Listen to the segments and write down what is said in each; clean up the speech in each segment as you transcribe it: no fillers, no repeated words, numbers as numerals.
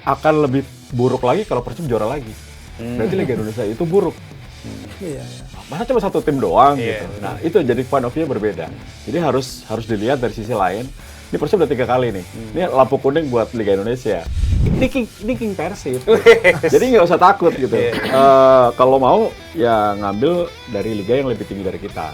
akan lebih buruk lagi kalau Persib juara lagi. Berarti Liga Indonesia itu buruk. Iya. Masa cuma satu tim doang gitu. Nah, itu jadi point of view berbeda. Jadi harus dilihat dari sisi lain. Ini Persib udah 3 kali nih. Ini lampu kuning buat Liga Indonesia. Ini King Persib. Jadi nggak usah takut gitu. Kalau mau ya ngambil dari liga yang lebih tinggi dari kita.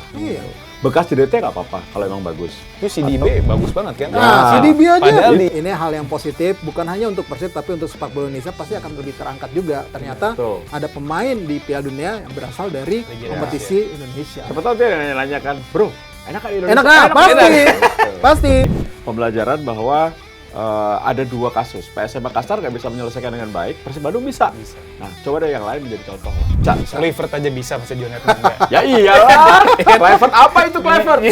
Bekas JDT nggak apa-apa kalau emang bagus. Itu si DB bagus banget kan? Nah, si DB aja. Padahal Ini hal yang positif, bukan hanya untuk Persib, tapi untuk sepak bola Indonesia pasti akan lebih terangkat juga. Ternyata Betul. ada pemain di Piala Dunia yang berasal dari kompetisi Indonesia. Siapa tahu dia nanya kan, bro, enak kan di Indonesia? Enak, pasti. Pembelajaran bahwa ada 2 kasus. PSM Makassar nggak bisa menyelesaikan dengan baik, Persib Bandung bisa. Nah, coba deh yang lain menjadi contoh. Kluivert aja bisa, masa John Edmund enggak? Ya iyalah. Kluivert apa itu Kluivert?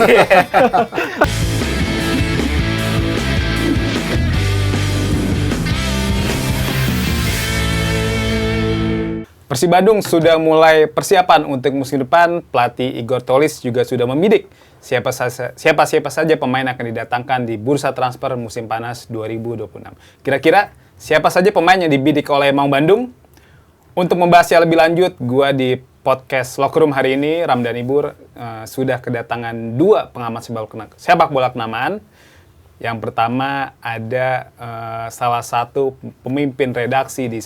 Persib Bandung sudah mulai persiapan untuk musim depan. Pelatih Igor Tolis juga sudah membidik siapa saja pemain akan didatangkan di bursa transfer musim panas 2026. Kira-kira siapa saja pemain yang dibidik oleh Maung Bandung? Untuk membahasnya lebih lanjut, gua di podcast Locker Room hari ini, Ramdan Ibur, sudah kedatangan 2 pengamat sepak bola kenamaan. Yang pertama ada salah satu pemimpin redaksi di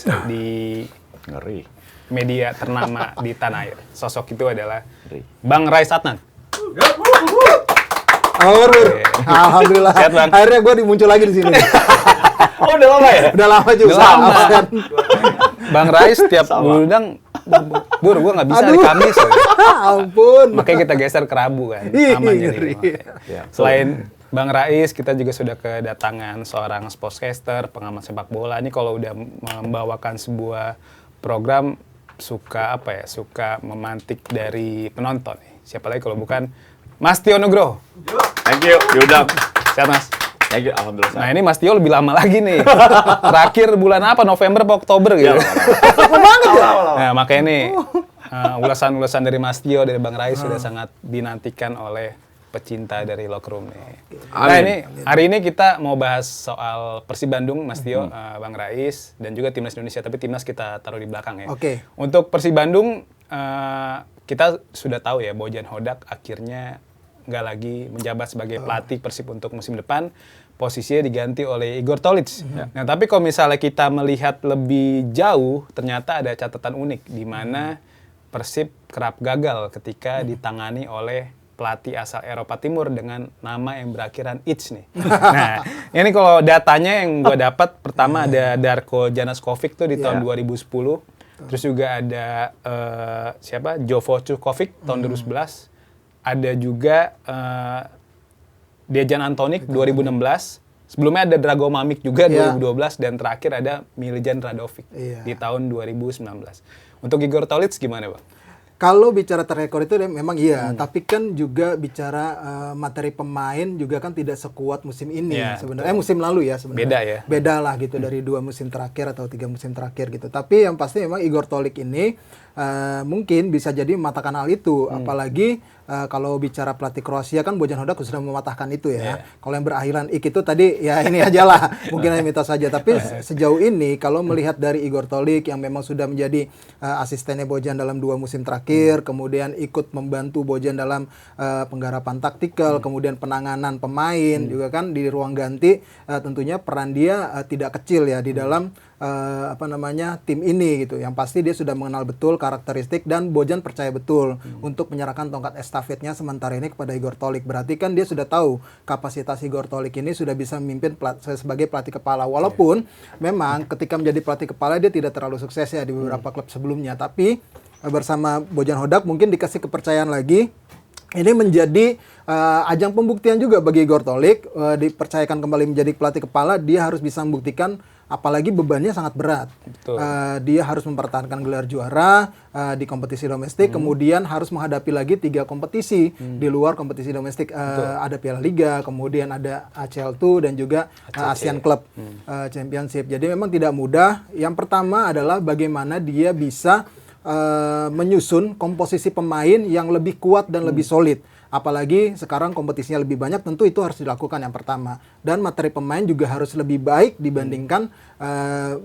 Ngeri. media ternama di tanah air. Sosok itu adalah Bang Rais Adnan. Alhamdulillah. Sehat, Bang. Akhirnya gue dimuncul lagi di sini. Oh, udah lama ya? Udah lama juga. Udah lama. Absen. Bang Rais tiap ngundang, Bur, gue nggak bisa hari Kamis. Ampun. Makanya kita geser ke Rabu kan. Ih, Aman ngeri. jadi. Ya. Selain Bang Rais, kita juga sudah kedatangan seorang sportscaster, pengamat sepak bola. Ini kalau udah membawakan sebuah program suka memantik dari penonton. Siapa lagi kalau bukan Mas Tio Nugroho. Thank you, diundang. Sehat, Mas? Thank you, alhamdulillah. Nah, ini Mas Tio lebih lama lagi nih. Terakhir bulan apa? November atau Oktober gitu. Nah, makanya nih ulasan-ulasan dari Mas Tio, dari Bang Rais sudah sangat dinantikan oleh pecinta dari Locker Room nih. Nah, ini hari ini kita mau bahas soal Persib Bandung, Mas Tio, Bang Rais, dan juga Timnas Indonesia. Tapi Timnas kita taruh di belakang ya. Oke. Untuk Persib Bandung, kita sudah tahu ya, Bojan Hodak akhirnya nggak lagi menjabat sebagai pelatih Persib untuk musim depan. Posisinya diganti oleh Igor Tolic. Nah, tapi kalau misalnya kita melihat lebih jauh, ternyata ada catatan unik di mana Persib kerap gagal ketika ditangani oleh pelatih asal Eropa Timur dengan nama yang berakhiran Ic nih. Nah, ini kalau datanya yang gue dapat, pertama ada Darko Janaskovic tuh di tahun 2010. Terus juga ada Jovo Čukovic tahun 2011. Ada juga Dejan Antonik 2016. Sebelumnya ada Drago Mamic juga 2012. Dan terakhir ada Miljan Radovic di tahun 2019. Untuk Igor Tolic gimana, Bang? Kalau bicara track record itu memang iya, tapi kan juga bicara materi pemain juga kan tidak sekuat musim ini sebenarnya. Musim lalu ya sebenarnya. Beda ya. Beda lah gitu dari 2 musim terakhir atau 3 musim terakhir gitu. Tapi yang pasti memang Igor Tolic ini mungkin bisa jadi mematahkan hal itu, apalagi kalau bicara pelatih Kroasia kan Bojan Hodak sudah mematahkan itu ya. Kalau yang berakhiran ik itu tadi ya ini aja lah, mungkin hanya mitos saja. Tapi sejauh ini kalau melihat dari Igor Tolic yang memang sudah menjadi asistennya Bojan dalam 2 musim terakhir, kemudian ikut membantu Bojan dalam penggarapan taktikal, kemudian penanganan pemain juga kan di ruang ganti, tentunya peran dia tidak kecil ya di dalam tim ini gitu. Yang pasti dia sudah mengenal betul karakteristik dan Bojan percaya betul untuk menyerahkan tongkat estafetnya sementara ini kepada Igor Tolic. Berarti kan dia sudah tahu kapasitas Igor Tolic ini sudah bisa memimpin sebagai pelatih kepala. Walaupun memang ketika menjadi pelatih kepala dia tidak terlalu sukses ya di beberapa klub sebelumnya. Tapi bersama Bojan Hodak mungkin dikasih kepercayaan lagi. Ini menjadi ajang pembuktian juga bagi Igor Tolic. Dipercayakan kembali menjadi pelatih kepala, dia harus bisa membuktikan, apalagi bebannya sangat berat. Dia harus mempertahankan gelar juara di kompetisi domestik, kemudian harus menghadapi lagi 3 kompetisi di luar kompetisi domestik. Ada Piala Liga, kemudian ada ACL2 dan juga Asian Club Championship. Jadi memang tidak mudah. Yang pertama adalah bagaimana dia bisa menyusun komposisi pemain yang lebih kuat dan lebih solid. Apalagi sekarang kompetisinya lebih banyak, tentu itu harus dilakukan yang pertama. Dan materi pemain juga harus lebih baik dibandingkan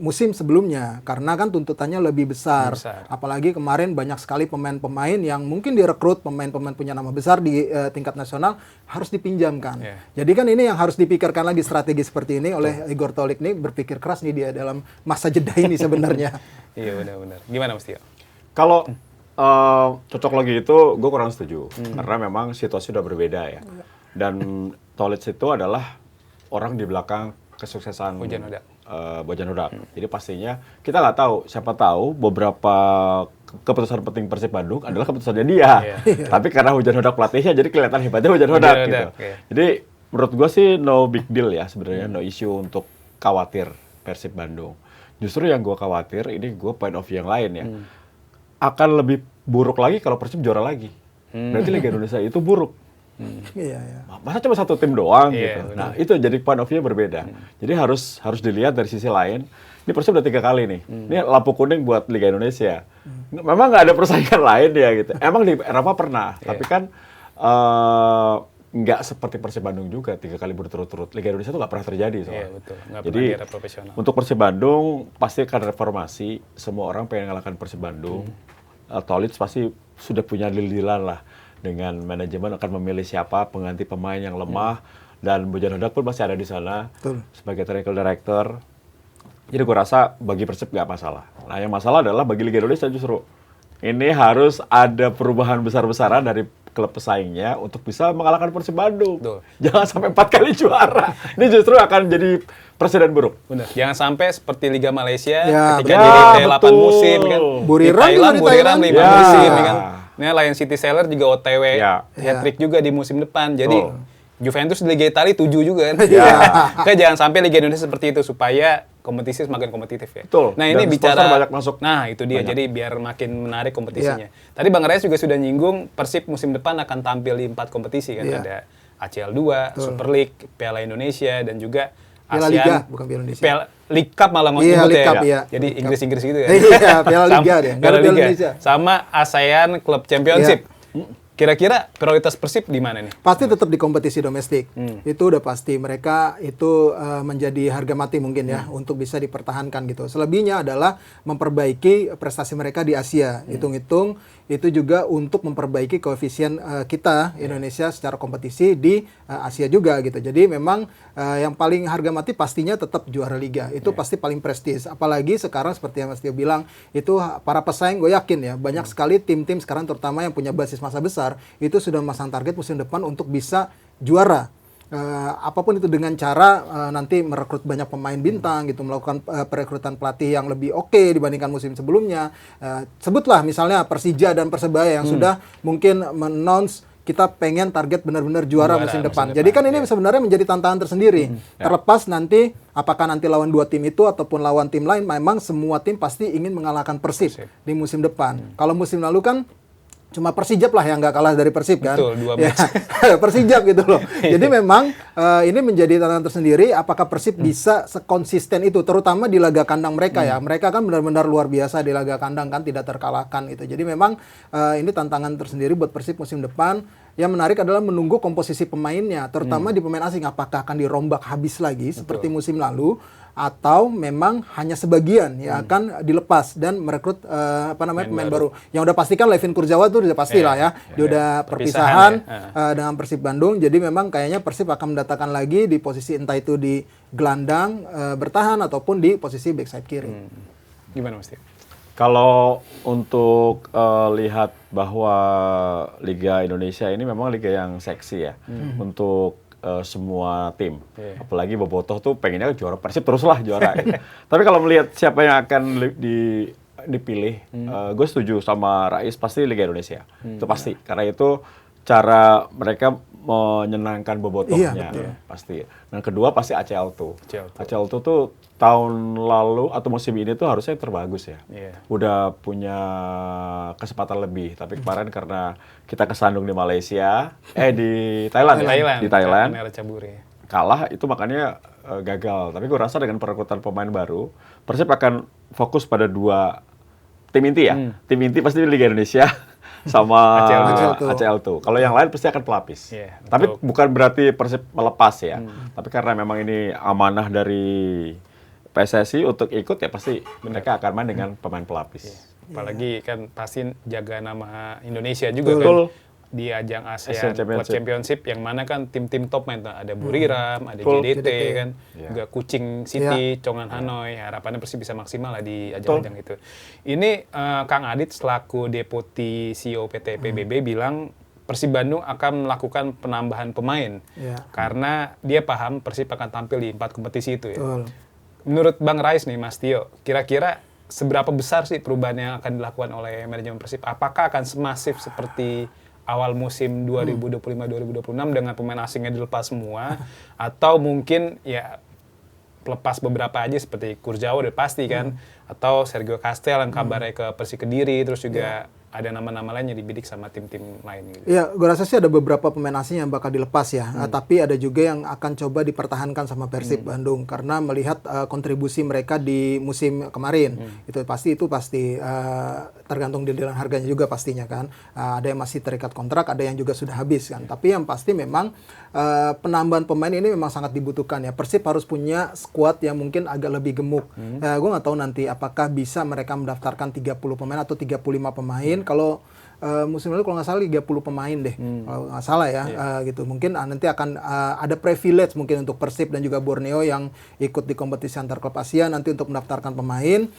musim sebelumnya, karena kan tuntutannya lebih besar. Apalagi kemarin banyak sekali pemain-pemain yang mungkin direkrut, pemain-pemain punya nama besar di tingkat nasional, harus dipinjamkan. Jadi kan ini yang harus dipikirkan lagi, strategi seperti ini oleh Igor Tolik nih, berpikir keras nih dia dalam masa jeda ini sebenarnya. Iya benar-benar. Gimana Mas Tio? Kalau cocok lagi itu gue kurang setuju, karena memang situasi udah berbeda ya. Dan Tolik itu adalah orang di belakang kesuksesan Bojan Hodak. Jadi pastinya kita nggak tahu, siapa tahu beberapa keputusan penting Persib Bandung adalah keputusannya dia. Tapi karena Bojan Hodak pelatihnya, jadi kelihatan hebatnya Bojan Hodak gitu. Jadi menurut gue sih no big deal ya sebenarnya, no issue untuk khawatir Persib Bandung. Justru yang gue khawatir, ini gue point of view yang lain ya, akan lebih buruk lagi kalau Persib juara lagi. Berarti Liga Indonesia itu buruk. Masa cuma satu tim doang gitu. Nah, itu jadi point of view berbeda. Jadi harus dilihat dari sisi lain. Ini Persib udah 3 kali nih. Ini lampu kuning buat Liga Indonesia. Memang nggak ada persaingan lain ya gitu. Emang di Eropa pernah, tapi kan nggak seperti Persib Bandung juga 3 kali berturut-turut. Liga Indonesia itu nggak pernah terjadi soalnya. Jadi untuk Persib Bandung pasti akan reformasi. Semua orang pengen ngalahkan Persib Bandung. Tolik pasti sudah punya deal-dealan lah dengan manajemen, akan memilih siapa pengganti pemain yang lemah, dan Bojan Hodak pun masih ada di sana sebagai technical director. Jadi gue rasa bagi Persib nggak masalah. Nah yang masalah adalah bagi Liga Indonesia justru ini harus ada perubahan besar-besaran dari klub pesaingnya untuk bisa mengalahkan Persib Bandung. Jangan sampai 4 kali juara. Ini justru akan jadi presiden buruk. Benar. Jangan sampai seperti Liga Malaysia ketika di 8 musim kan. Buriram di Thailand 5 musim kan. Nah, Lion City Sailor juga OTW hat-trick juga di musim depan. Jadi Juventus di Liga Italia 7 juga kan. Jangan sampai Liga Indonesia seperti itu supaya kompetisi semakin kompetitif ya. Nah, ini bicara banyak masuk. Nah, itu dia. Jadi biar makin menarik kompetisinya. Tadi Bang Reyes juga sudah nyinggung Persib musim depan akan tampil di 4 kompetisi kan. Ada ACL 2, Super League, Piala Indonesia, dan juga Piala Liga, bukan Piala Indonesia. League Cup malah nyebut ya. Jadi Inggris-Inggris gitu ya. Iya, Piala Liga deh. Piala Liga. Sama ASEAN Club Championship. Kira-kira prioritas Persib di mana nih? Pasti tetap di kompetisi domestik. Itu udah pasti. Mereka itu menjadi harga mati mungkin ya untuk bisa dipertahankan gitu. Selebihnya adalah memperbaiki prestasi mereka di Asia. Hitung-hitung itu juga untuk memperbaiki koefisien kita Indonesia secara kompetisi di Asia juga gitu. Jadi memang yang paling harga mati pastinya tetap juara liga. Itu pasti paling prestis. Apalagi sekarang seperti yang Mas Tio bilang, itu para pesaing gue yakin ya, banyak sekali tim-tim sekarang terutama yang punya basis masa besar itu sudah memasang target musim depan untuk bisa juara. Apapun itu dengan cara nanti merekrut banyak pemain bintang gitu, melakukan perekrutan pelatih yang lebih oke dibandingkan musim sebelumnya. Sebutlah misalnya Persija dan Persebaya yang sudah mungkin men-announce kita pengen target benar-benar juara musim depan. Jadi kan ini sebenarnya menjadi tantangan tersendiri. Terlepas nanti apakah nanti lawan 2 tim itu ataupun lawan tim lain, memang semua tim pasti ingin mengalahkan Persib di musim depan. Kalau musim lalu kan cuma Persijap lah yang nggak kalah dari Persib kan. Betul, 2 match. Persijap gitu loh. Jadi memang ini menjadi tantangan tersendiri apakah Persib bisa sekonsisten itu, terutama di laga kandang mereka ya. Mereka kan benar-benar luar biasa di laga kandang kan, tidak terkalahkan gitu. Jadi memang ini tantangan tersendiri buat Persib musim depan. Yang menarik adalah menunggu komposisi pemainnya, terutama di pemain asing. Apakah akan dirombak habis lagi seperti musim lalu, atau memang hanya sebagian yang akan dilepas dan merekrut pemain baru. Yang udah pastikan Levin Kurzawa tuh udah pasti lah ya. Dia udah perpisahan dengan Persib Bandung. Jadi memang kayaknya Persib akan mendatangkan lagi di posisi entah itu di gelandang bertahan ataupun di posisi backside kiri. Gimana Mas Tio? Kalau untuk lihat bahwa Liga Indonesia ini memang liga yang seksi ya untuk semua tim. Apalagi Bobotoh tuh pengennya juara, Persib teruslah juara. Gitu. Tapi kalau melihat siapa yang akan dipilih, gue setuju sama Rais, pasti Liga Indonesia. Itu pasti. Karena itu cara mereka menyenangkan bobotohnya, pasti. Dan kedua pasti ACL tuh tahun lalu atau musim ini tuh harusnya terbagus ya. Udah punya kesempatan lebih, tapi kemarin karena kita kesandung di Malaysia, di Thailand, kalah itu makanya gagal. Tapi gue rasa dengan perekrutan pemain baru, Persib akan fokus pada 2 tim inti ya. Tim inti pasti di Liga Indonesia. sama ACL ACL2. Kalau yang lain pasti akan pelapis. Iya, Tapi untuk- bukan berarti Persib melepas ya. Tapi karena memang ini amanah dari PSSI untuk ikut ya pasti mereka akan main dengan pemain pelapis. Apalagi kan pasti jaga nama Indonesia juga Betul. kan di ajang Asian ASEAN Club Championship. Championship yang mana kan tim-tim top main tuh. Ada Buriram, ada Betul. JDT kan, Iya. juga Kucing City, Chongan Hanoi. Harapannya Persib bisa maksimal lah di ajang-ajang itu. Ini Kang Adit selaku Deputi CEO PT PBB bilang Persib Bandung akan melakukan penambahan pemain Iya. karena dia paham Persib akan tampil di 4 kompetisi itu ya. Betul. Menurut Bang Rais nih, Mas Tio, kira-kira seberapa besar sih perubahan yang akan dilakukan oleh manajemen Persib? Apakah akan semasif seperti awal musim 2025-2026 dengan pemain asingnya dilepas semua? Atau mungkin ya lepas beberapa aja seperti Kurzawa udah pasti kan? Atau Sergio Castel yang kabarnya ke Persik Kediri, terus juga ada nama-nama lain yang dibidik sama tim-tim lain gitu. Iya, gue rasa sih ada beberapa pemain asing yang bakal dilepas ya. Tapi ada juga yang akan coba dipertahankan sama Persib Bandung karena melihat kontribusi mereka di musim kemarin. Itu pasti tergantung dealan harganya juga pastinya kan. Ada yang masih terikat kontrak, ada yang juga sudah habis kan. Tapi yang pasti memang penambahan pemain ini memang sangat dibutuhkan ya. Persib harus punya skuad yang mungkin agak lebih gemuk. Gue nggak tahu nanti apakah bisa mereka mendaftarkan 30 pemain atau 35 pemain. Kalau musim lalu kalau nggak salah 30 pemain deh, kalau nggak salah ya, gitu. Mungkin nanti akan ada privilege mungkin untuk Persib dan juga Borneo yang ikut di kompetisi antar klub Asia nanti untuk mendaftarkan pemain,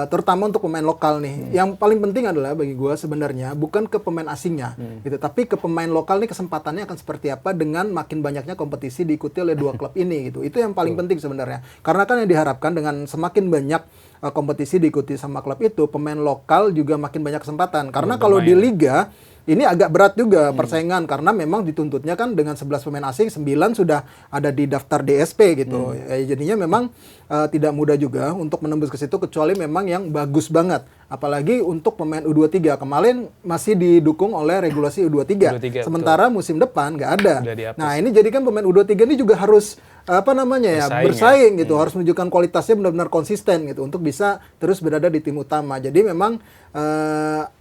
terutama untuk pemain lokal nih. Yang paling penting adalah bagi gue sebenarnya bukan ke pemain asingnya, gitu, tapi ke pemain lokal nih kesempatannya akan seperti apa dengan makin banyaknya kompetisi diikuti oleh dua klub ini, gitu. Itu yang paling penting sebenarnya. Karena kan yang diharapkan dengan semakin banyak kompetisi diikuti sama klub itu, pemain lokal juga makin banyak kesempatan. Karena kalau di liga ini agak berat juga persaingan karena memang dituntutnya kan dengan 11 pemain asing 9 sudah ada di daftar DSP gitu. Jadinya memang tidak mudah juga untuk menembus ke situ kecuali memang yang bagus banget. Apalagi untuk pemain U23 kemarin masih didukung oleh regulasi U23. U23, Sementara musim depan nggak ada. Udah dihapus. Nah, ini jadi kan pemain U23 ini juga harus bersaing gitu, harus menunjukkan kualitasnya benar-benar konsisten gitu untuk bisa terus berada di tim utama. Jadi memang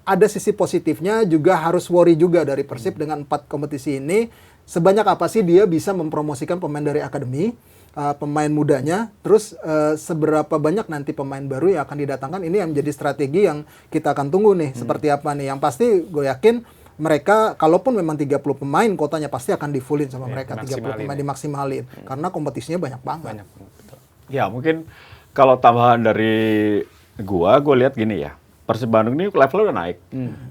ada sisi positifnya juga harus worry juga dari Persib dengan 4 kompetisi ini. Sebanyak apa sih dia bisa mempromosikan pemain dari akademi, pemain mudanya, terus seberapa banyak nanti pemain baru yang akan didatangkan, ini yang menjadi strategi yang kita akan tunggu nih, seperti apa nih. Yang pasti gue yakin mereka, kalaupun memang 30 pemain, kotanya pasti akan di-fullin sama mereka, 30 pemain dimaksimalin. Karena kompetisinya banyak banget. Betul. Ya mungkin kalau tambahan dari gue lihat gini ya. Persib Bandung ini levelnya udah naik.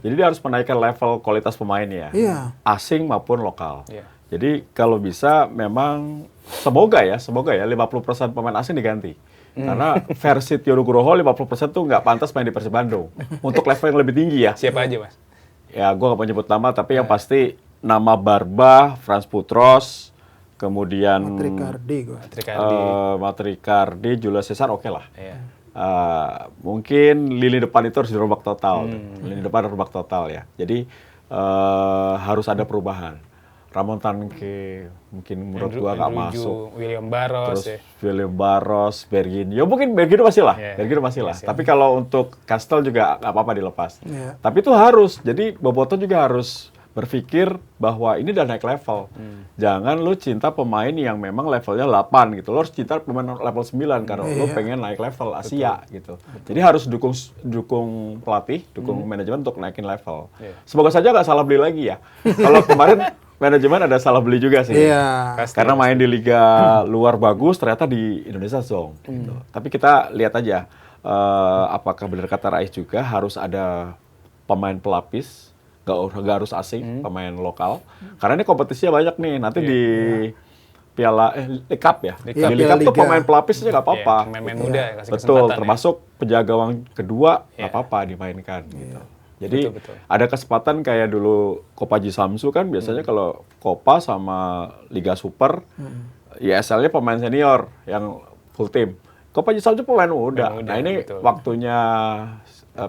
Jadi dia harus menaikkan level kualitas pemainnya. Iya. Asing maupun lokal. Iya. Jadi kalau bisa memang semoga ya 50% pemain asing diganti. Karena versi Tio Nugroho 50% tuh nggak pantas main di Persib Bandung. Untuk level yang lebih tinggi ya. Siapa aja, Mas? Ya gue nggak mau nyebut nama, tapi yang pasti nama Barba, Frans Putros, kemudian Matrikardi, Julius Caesar oke lah. Iya. Mungkin lini depan itu harus dirombak total. Lini depan rombak total ya. Jadi harus ada perubahan. Ramon Tanke mungkin menurut gua nggak masuk. William Barros, Terus William Barros, Berginio, mungkin Berginio masih lah. Berginio masih lah. Tapi kalau untuk Castel juga nggak apa-apa dilepas. Tapi itu harus. Jadi Boboto juga harus berpikir bahwa ini udah naik level. Jangan lu cinta pemain yang memang levelnya 8 gitu. Lu harus cinta pemain level 9 karena lu pengen naik level Asia gitu. Jadi harus dukung pelatih, dukung manajemen untuk naikin level. Semoga saja nggak salah beli lagi ya. Kalau kemarin manajemen ada salah beli juga sih. Karena main di liga luar bagus, ternyata di Indonesia zonk. Gitu. Tapi kita lihat aja apakah benar kata Rais juga harus ada pemain pelapis. Nggak harus asing, pemain lokal. Karena ini kompetisinya banyak nih. Nanti di Piala League Cup ya. Di League Cup tuh pemain pelapisnya nggak apa-apa. Pemain muda ya, kasih Betul, kesempatan termasuk penjaga gawang kedua nggak apa-apa dimainkan. Gitu. Jadi ada kesempatan kayak dulu Kopaji Samsu kan biasanya kalau Kopa sama Liga Super, ISL-nya pemain senior yang full tim. Kopaji Samsu pemain muda. Nah ini waktunya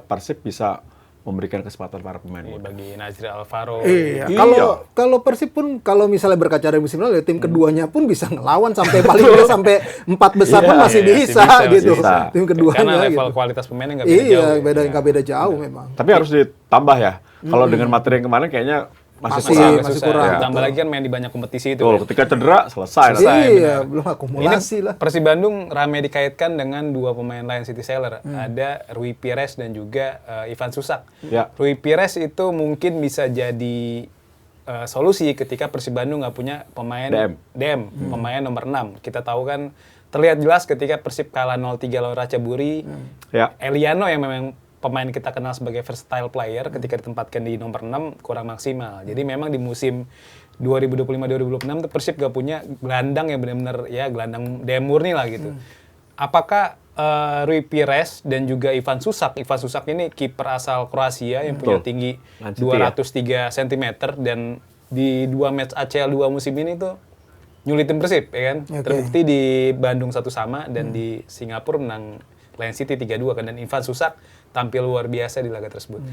Persib bisa memberikan kesempatan para pemain muda. Bagi Nazri Alvaro. Iya. Kalau Persib pun kalau misalnya berkaca dari musim lalu, tim keduanya pun bisa ngelawan sampai paling tidak sampai 4 besar pun masih bisa gitu. Tim keduanya karena level gitu. kualitas pemainnya nggak beda jauh. Nggak beda jauh memang. Tapi harus ditambah ya. Kalau dengan materi yang kemarin kayaknya masih Masih kurang. kurang. Ya. Tambah lagi kan main di banyak kompetisi itu. Betul, ketika cedera selesai. Selesai. Iya, benar. belum akumulasi lah. Persib Bandung ramai dikaitkan dengan dua pemain lain City Sailor. Ada Rui Pires dan juga Ivan Susak. Ya. Rui Pires itu mungkin bisa jadi solusi ketika Persib Bandung nggak punya pemain DM, pemain nomor 6. Kita tahu kan terlihat jelas ketika Persib kalah 0-3 lawan Ratchaburi. Ya. Eliano yang memang pemain kita kenal sebagai versatile player ketika ditempatkan di nomor 6 kurang maksimal. Jadi memang di musim 2025-2026 tuh Persib gak punya gelandang yang benar-benar ya gelandang DM murni lah gitu. Apakah Rui Pires dan juga Ivan Susak ini kiper asal Kroasia yang punya tinggi Lanciti 203 cm dan di 2 match ACL 2 musim ini tuh nyulitin Persib ya kan. Terbukti di Bandung 1-1 dan di Singapura menang Lion City 3-2 kan, dan Ivan Susak tampil luar biasa di laga tersebut.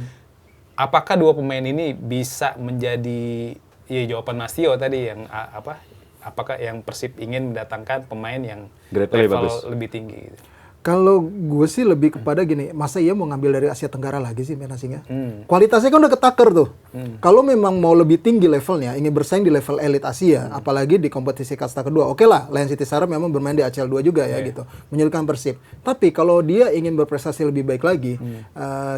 Apakah dua pemain ini bisa menjadi jawaban Mas Tio tadi yang apakah yang Persib ingin mendatangkan pemain yang Grade level bagus. lebih tinggi gitu? Kalau gue sih lebih kepada gini, masa iya mau ngambil dari Asia Tenggara lagi sih main asingnya? Kualitasnya kan udah ketaker tuh. Kalau memang mau lebih tinggi levelnya, ingin bersaing di level elit Asia, apalagi di kompetisi kasta kedua, oke lah, Lion City Sarap memang bermain di ACL 2 juga ya gitu, menyulitkan Persib. Tapi kalau dia ingin berprestasi lebih baik lagi,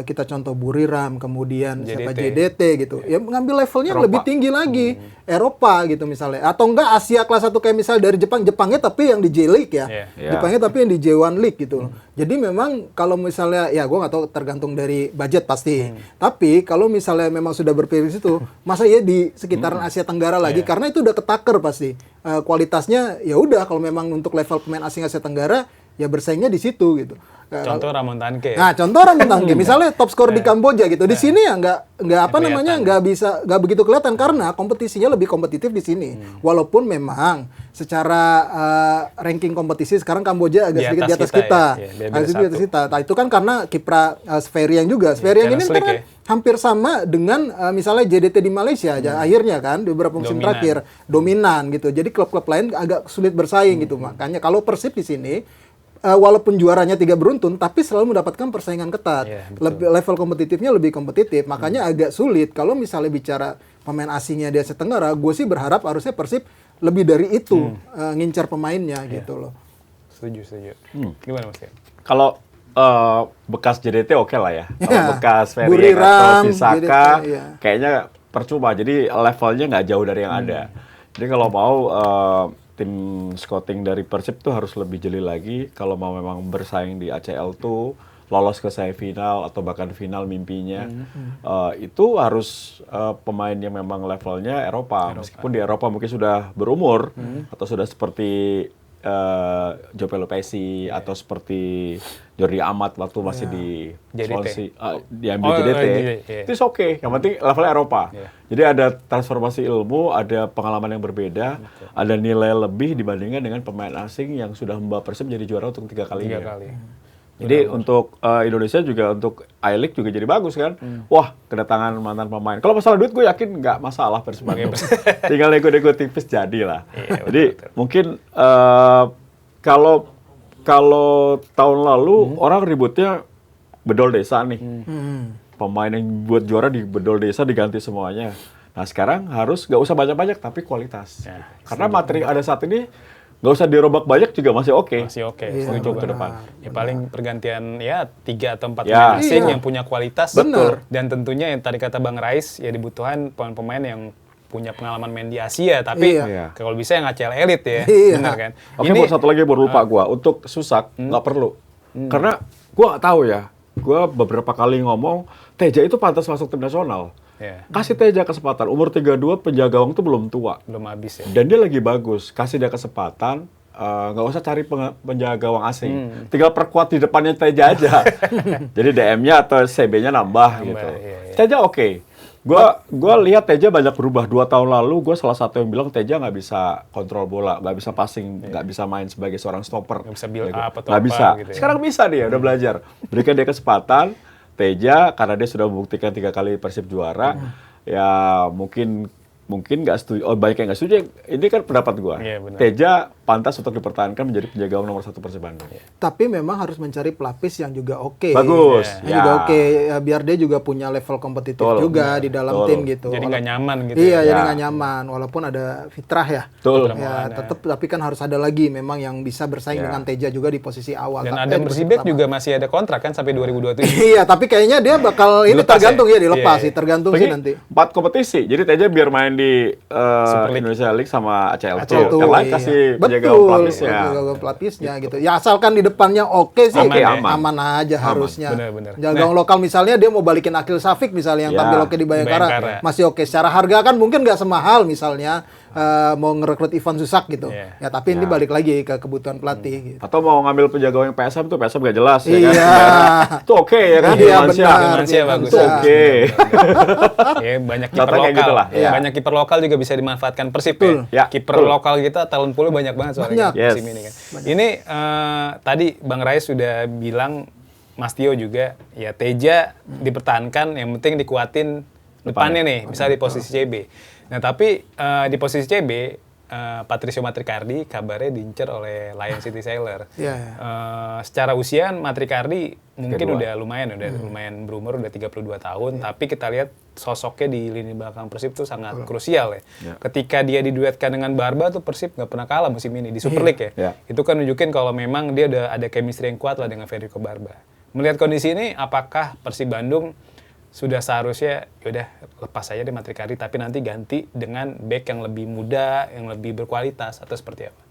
kita contoh Buriram, kemudian siapa JDT gitu, ya mengambil levelnya yang lebih tinggi lagi, Eropa gitu misalnya, atau enggak Asia kelas 1 kayak misalnya dari Jepangnya tapi yang di J League ya, Jepangnya tapi yang di J1 League gitu. Jadi memang kalau misalnya, ya gue nggak tahu tergantung dari budget pasti. Tapi kalau misalnya memang sudah berpikir situ, masa ya di sekitaran Asia Tenggara lagi, karena itu udah ketaker pasti. Kualitasnya ya udah kalau memang untuk level pemain asing Asia Tenggara ya bersaingnya di situ gitu. Contoh Ramon Tanke. Nah, contoh Ramon Tanke, misalnya top skor di Kamboja gitu. Di sini ya nggak begitu kelihatan karena kompetisinya lebih kompetitif di sini. Walaupun memang secara ranking kompetisi sekarang Kamboja agak sedikit di atas kita. Agak sedikit di atas kita. Nah, itu kan karena kiprah Sferian juga. Sferian ini kan hampir sama dengan misalnya JDT di Malaysia aja akhirnya kan di beberapa musim terakhir dominan gitu. Jadi klub-klub lain agak sulit bersaing gitu. Makanya kalau Persib di sini walaupun juaranya 3 beruntun, tapi selalu mendapatkan persaingan ketat. Level kompetitifnya lebih kompetitif, makanya agak sulit. Kalau misalnya bicara pemain asingnya di Asia Tenggara, gue sih berharap harusnya Persib lebih dari itu ngincar pemainnya gitu loh. Setuju. Gimana Mas? Kalau bekas JDT oke lah ya. Kalau bekas Ferry Buriram, atau Visaka, JDT, kayaknya percuma. Jadi levelnya nggak jauh dari yang ada. Jadi kalau mau tim scouting dari Persib tuh harus lebih jeli lagi kalau mau memang bersaing di ACL tuh lolos ke semifinal atau bahkan final mimpinya. Itu harus pemain yang memang levelnya Eropa. Meskipun di Eropa mungkin sudah berumur atau sudah seperti Joe Pelopesi atau seperti Jordi Amat waktu masih di Swansea, diambil JDT. Itu oke. Yang penting levelnya Eropa. Jadi ada transformasi ilmu, ada pengalaman yang berbeda, ada nilai lebih dibandingkan dengan pemain asing yang sudah membawa Persib jadi juara untuk 3 kalinya. Jadi untuk Indonesia juga untuk I-League juga jadi bagus kan. Wah, kedatangan mantan pemain. Kalau masalah duit gue yakin nggak masalah Persib Bandung. Tinggal nego-nego tipis jadi lah. Jadi mungkin kalau tahun lalu orang ributnya bedol desa nih. Pemain yang buat juara di bedol desa diganti semuanya. Nah sekarang harus nggak usah banyak-banyak tapi kualitas. Karena materi ada saat ini nggak usah dirobak banyak juga masih oke. Masih oke. Untuk ke depan. Ya paling pergantian ya 3 atau 4 pemain asing yang punya kualitas. Betul. Dan tentunya yang tadi kata Bang Rais ya dibutuhkan pemain-pemain yang punya pengalaman main di Asia tapi kalau bisa yang ACL elit ya. Benar kan? Oke, buat satu lagi baru lupa gua. Untuk Susak nggak perlu. Karena gua nggak tahu ya. Gua beberapa kali ngomong Teja itu pantas masuk tim nasional. Kasih Teja kesempatan. Umur 32, penjaga gawang itu belum tua. Belum habis ya. Dan dia lagi bagus. Kasih dia kesempatan. Nggak usah cari penjaga gawang asing. Tinggal perkuat di depannya Teja aja. Jadi DM-nya atau CB-nya nambah gitu. Teja oke. Gua lihat Teja banyak berubah. 2 tahun lalu gue salah satu yang bilang Teja nggak bisa kontrol bola, nggak bisa passing, nggak bisa main sebagai seorang stopper. Nggak bisa build up atau nggak apa bisa. gitu ya. Sekarang bisa dia, udah belajar. Berikan dia kesempatan. Teja karena dia sudah membuktikan 3 kali Persib juara, ya mungkin nggak setuju. Oh banyak yang nggak setuju. Ini kan pendapat gue. Teja pantas untuk dipertahankan menjadi penjaga gawang nomor 1 Persib Bandung. Tapi memang harus mencari pelapis yang juga oke. Bagus. Yang juga oke. Ya, biar dia juga punya level kompetitif juga di dalam tim gitu. Jadi nggak nyaman gitu. Iya, jadi nggak nyaman. Walaupun ada Fitrah ya. Betul. Ya, tetap tapi kan harus ada lagi memang yang bisa bersaing dengan Teja juga di posisi awal. Dan Adam Persibek juga masih ada kontrak kan sampai 2027. Iya, tapi kayaknya dia bakal ini tergantung ya dilepas sih, tergantung sih nanti. 4 kompetisi. Jadi Teja biar main di Indonesia League sama ACL tuh. Yang lain kasih penjaga pelapisnya. Penjaga pelapisnya gitu. Ya asalkan di depannya oke sih, aman aja harusnya. Bener-bener. Jaga lokal misalnya dia mau balikin Akil Safik misalnya yang tampil oke di Bayangkara, masih oke. Secara harga kan mungkin nggak semahal misalnya mau ngerekrut Ivan Susak gitu. Ya tapi ini balik lagi ke kebutuhan pelatih gitu. Atau mau ngambil penjaga gawang PSM tuh PSM nggak jelas ya kan. Itu oke ya kan. Iya benar. Bagus. Itu oke. Ya banyak kiper lokal. Gitu lah. Banyak kiper lokal juga bisa dimanfaatkan Persib ya. Kiper lokal kita talent pool banyak banget soalnya musim ini kan. Ini tadi Bang Rais sudah bilang, Mas Tio juga, ya Teja dipertahankan, yang penting dikuatin depannya nih, misalnya di posisi CB. Nah tapi di posisi CB, Patricio Matricardi kabarnya diincar oleh Lion City Sailor. Secara usia Matricardi mungkin udah lumayan berumur, udah 32 tahun, tapi kita lihat sosoknya di lini belakang Persib tuh sangat krusial ya. Ketika dia diduetkan dengan Barba tuh Persib nggak pernah kalah musim ini di Super League ya. Itu kan nunjukin kalau memang dia udah ada chemistry yang kuat lah dengan Federico Barba. Melihat kondisi ini, apakah Persib Bandung sudah seharusnya yaudah lepas saja deh Matricardi, tapi nanti ganti dengan back yang lebih muda, yang lebih berkualitas, atau seperti apa?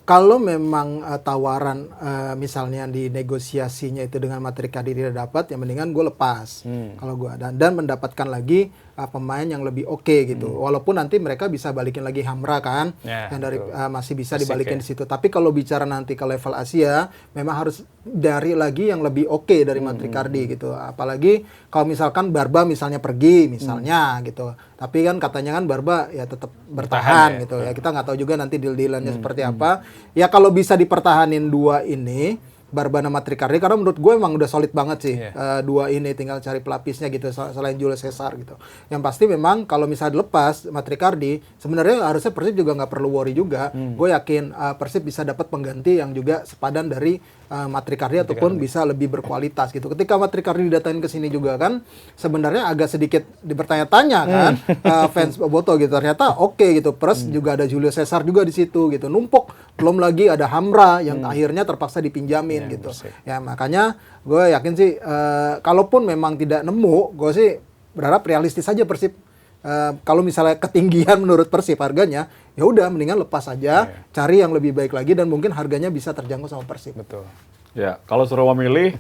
Kalau memang tawaran misalnya di negosiasinya itu dengan Matricardi tidak dapat, ya mendingan gue lepas kalau gue dan mendapatkan lagi pemain yang lebih oke gitu. Walaupun nanti mereka bisa balikin lagi Hamra kan, yang dari masih bisa dibalikin di situ. Tapi kalau bicara nanti ke level Asia, memang harus dari lagi yang lebih oke dari Matricardi gitu. Apalagi kalau misalkan Barba misalnya pergi misalnya gitu. Tapi kan katanya kan Barba ya tetap bertahan gitu ya. Kita nggak tahu juga nanti deal-dealannya seperti apa. Ya kalau bisa dipertahanin dua ini, Barba sama Matricardi, karena menurut gue emang udah solid banget sih dua ini, tinggal cari pelapisnya gitu selain Julio Cesar gitu. Yang pasti memang kalau misalnya dilepas Matricardi, sebenarnya harusnya Persib juga nggak perlu worry juga. Gue yakin Persib bisa dapat pengganti yang juga sepadan dari Matricardi ataupun bisa lebih berkualitas gitu. Ketika Matricardi didatangin ke sini juga kan sebenarnya agak sedikit dibertanya-tanya kan fans Boboto gitu. Ternyata oke gitu. Plus juga ada Julio Cesar juga di situ gitu. Numpuk, belum lagi ada Hamra yang akhirnya terpaksa dipinjamin gitu. Ya makanya gue yakin sih kalaupun memang tidak nemu, gue sih berharap realistis aja Persib. Kalau misalnya ketinggian menurut Persib harganya, ya udah mendingan lepas aja, cari yang lebih baik lagi dan mungkin harganya bisa terjangkau sama Persib. Betul. Ya, kalau suruh memilih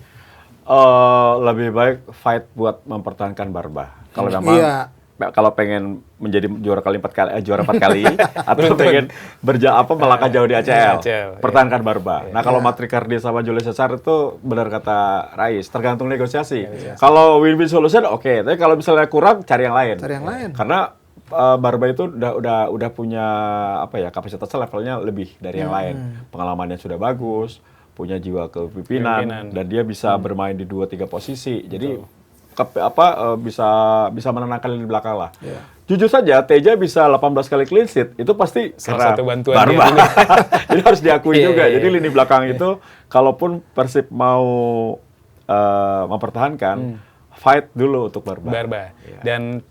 lebih baik fight buat mempertahankan Barba. Kalau memang kalau pengen menjadi juara 4 kali atau pengen melangkah jauh di ACL, pertahankan Barba. Nah, kalau Matricardi sama Julio Cesar itu benar kata Rais, tergantung negosiasi. Kalau win-win solution oke, tapi kalau misalnya kurang cari yang lain. Karena Barba itu udah punya kapasitas levelnya lebih dari yang lain. Pengalamannya sudah bagus, punya jiwa kepemimpinan dan dia bisa bermain di 2-3 posisi. Jadi bisa menenangkan lini belakang lah. Jujur saja Teja bisa 18 kali clean sheet itu pasti salah satu bantuan Barba. Jadi harus diakui juga. Jadi lini belakang itu kalaupun Persib mau mempertahankan, fight dulu untuk Barba. Dan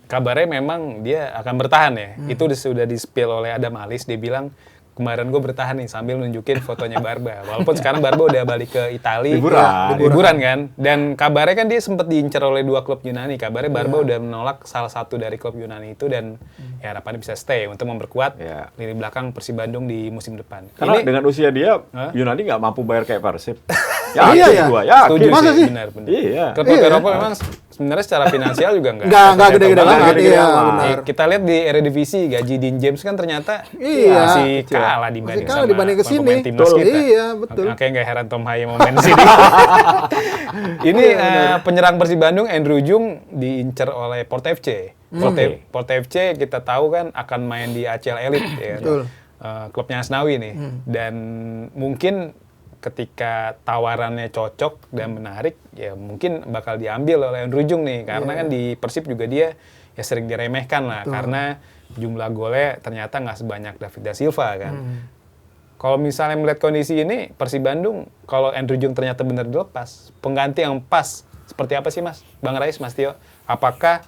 kabarnya memang dia akan bertahan ya. Itu sudah di-spill oleh Adam Alis, dia bilang kemarin gue bertahan nih sambil nunjukin fotonya Barba. Walaupun sekarang Barba udah balik ke Italia. Liburan kan. Dan kabarnya kan dia sempat diincar oleh 2 klub Yunani. Kabarnya Barba udah menolak salah satu dari klub Yunani itu dan ya harapannya bisa stay untuk memperkuat lini belakang Persib Bandung di musim depan. Karena dengan usia dia, Yunani nggak mampu bayar kayak Persib. Setuju Masa sih? sih? Benar. Iya. Klub Eropa memang sebenarnya secara finansial juga nggak gede-gede banget. Benar. Kita lihat di Eredivisie gaji Dean James kan ternyata masih kalah dibanding sama pemain timnas kita. Iya, betul. Makanya nggak heran Tom Haye mau main di sini. Ini penyerang Persib Bandung Andrew Jung diincar oleh Port FC. Port FC kita tahu kan akan main di ACL Elite ya. Klubnya Asnawi nih. Dan mungkin ketika tawarannya cocok dan menarik, ya mungkin bakal diambil oleh Andrew Jung nih. Karena kan di Persib juga dia ya sering diremehkan lah. Karena jumlah golnya ternyata nggak sebanyak David da Silva kan. Kalau misalnya melihat kondisi ini, Persib Bandung, kalau Andrew Jung ternyata benar dilepas, pengganti yang pas, seperti apa sih Mas? Bang Rais, Mas Tio? Apakah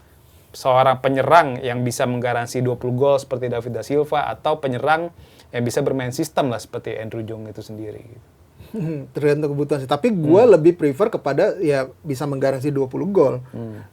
seorang penyerang yang bisa menggaransi 20 gol seperti David da Silva, atau penyerang yang bisa bermain sistem lah seperti Andrew Jung itu sendiri? Tergantung kebutuhan sih. Tapi gue lebih prefer kepada ya bisa menggaransi 20 gol.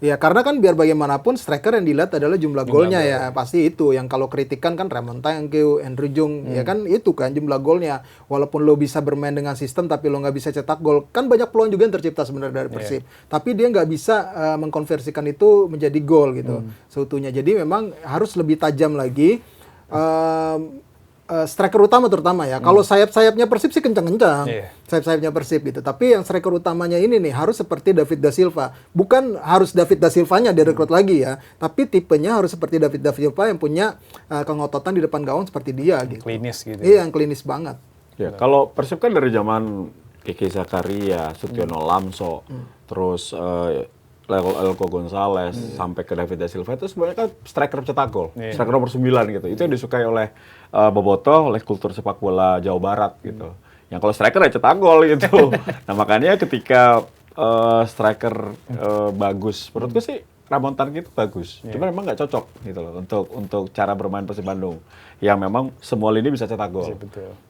Ya karena kan biar bagaimanapun striker yang dilihat adalah jumlah golnya ya. Pasti itu. Yang kalau kritikan kan Ramon Tankeu, Andrew Jung, ya kan itu kan jumlah golnya. Walaupun lo bisa bermain dengan sistem tapi lo nggak bisa cetak gol. Kan banyak peluang juga yang tercipta sebenarnya dari Persib. Tapi dia nggak bisa mengkonversikan itu menjadi gol gitu. Seutuhnya. Jadi memang harus lebih tajam lagi. Striker utama terutama ya. Kalau sayap-sayapnya Persib sih kencang-kencang. Sayap-sayapnya Persib gitu. Tapi yang striker utamanya ini nih harus seperti David da Silva. Bukan harus David da Silvanya direkrut lagi ya. Tapi tipenya harus seperti David da Silva yang punya kengototan di depan gawang seperti dia gitu. Klinis gitu. Iya, yang klinis banget. Ya, kalau Persib kan dari zaman Keke Zakaria, Sutiono Lamso, terus Elko Gonzalez sampai ke David da Silva itu sebenarnya kan striker cetak gol, striker nomor 9 gitu. Itu yang disukai oleh Bobotoh, oleh kultur sepak bola Jawa Barat gitu. Yang kalau striker ya cetak gol gitu. Nah makanya ketika striker bagus, menurutku sih Ramon Tankeu itu bagus. Cuma memang nggak cocok gitu loh untuk cara bermain Persib Bandung. Yang memang semua lini bisa cetak gol.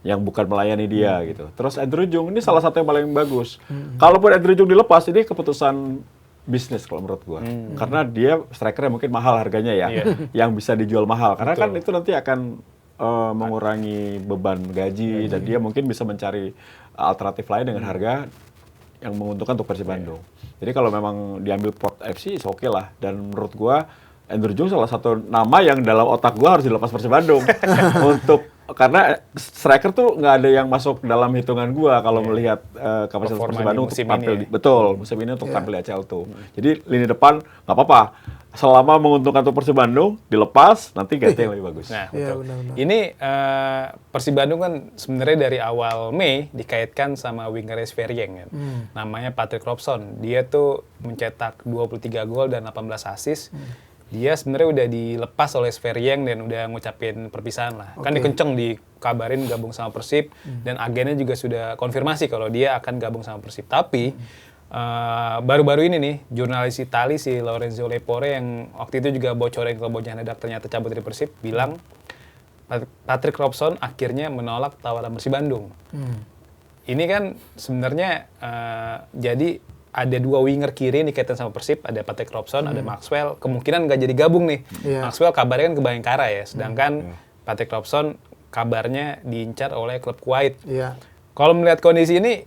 Yang bukan melayani dia gitu. Terus Andrew Jung ini salah satu yang paling bagus. Kalaupun Andrew Jung dilepas, ini keputusan bisnis kalau menurut gua. Karena dia strikernya mungkin mahal harganya ya. Yang bisa dijual mahal. Karena kan itu nanti akan mengurangi beban gaji dan dia mungkin bisa mencari alternatif lain dengan harga yang menguntungkan untuk Persib Bandung. Jadi kalau memang diambil Port FC, oke lah. Dan menurut gua Andrew Jung salah satu nama yang dalam otak gua harus dilepas Persib Bandung. Karena striker tuh nggak ada yang masuk dalam hitungan gua kalau melihat kapasitas Persib Bandung untuk tampil musim ini untuk tampil di ACL tuh. Jadi lini depan nggak apa-apa. Selama menguntungkan untuk Persib Bandung, dilepas, nanti ganti yang lebih bagus. Nah, betul. Ini Persib Bandung kan sebenarnya dari awal Mei dikaitkan sama winger Sverieng kan. Namanya Patrick Robson. Dia tuh mencetak 23 gol dan 18 assist. Dia sebenarnya udah dilepas oleh Sverieng dan udah ngucapin perpisahan lah. Kan dikenceng dikabarin gabung sama Persib dan agennya juga sudah konfirmasi kalau dia akan gabung sama Persib. Tapi baru-baru ini nih, jurnalis Itali si Lorenzo Lepore yang waktu itu juga bocorin kalau Bojan Hadak ternyata cabut dari Persib, bilang Patrick Robson akhirnya menolak tawaran Persib Bandung. Ini kan sebenarnya jadi ada dua winger kiri yang dikaitkan sama Persib, ada Patrick Robson, ada Maxwell, kemungkinan nggak jadi gabung nih. Maxwell kabarnya kan ke Bayangkara ya, sedangkan Patrick Robson kabarnya diincar oleh klub Kuwait. Kalau melihat kondisi ini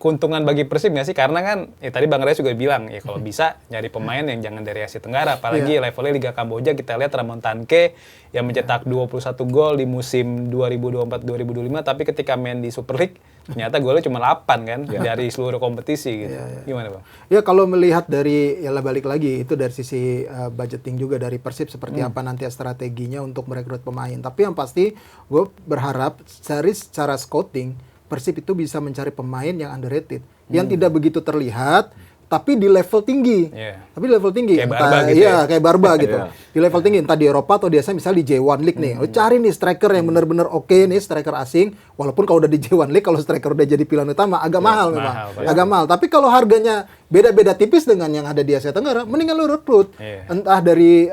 keuntungan bagi Persib nggak sih? Karena kan tadi Bang Rais juga bilang ya kalau bisa nyari pemain yang jangan dari Asia Tenggara, apalagi levelnya Liga Kamboja. Kita lihat Ramon Tankeu yang mencetak 21 gol di musim 2024-2025, tapi ketika main di Super League ternyata golnya cuma 8 kan dari seluruh kompetisi gitu. Gimana Bang? Ya kalau melihat dari balik lagi itu dari sisi budgeting juga dari Persib seperti apa nanti strateginya untuk merekrut pemain. Tapi yang pasti gue berharap dari secara scouting Persib itu bisa mencari pemain yang underrated, yang tidak begitu terlihat, tapi di level tinggi. Tapi di level tinggi. Kayak Barba gitu ya? Kayak Barba gitu. Di level tinggi, entah di Eropa atau biasanya misalnya di J1 League nih. Lu cari nih striker yang benar-benar oke nih, striker asing. Walaupun kalau udah di J1 League, kalau striker udah jadi pilihan utama, agak mahal memang. Agak mahal. Tapi kalau harganya beda-beda tipis dengan yang ada di Asia Tenggara, mendingan lu rekrut. Entah dari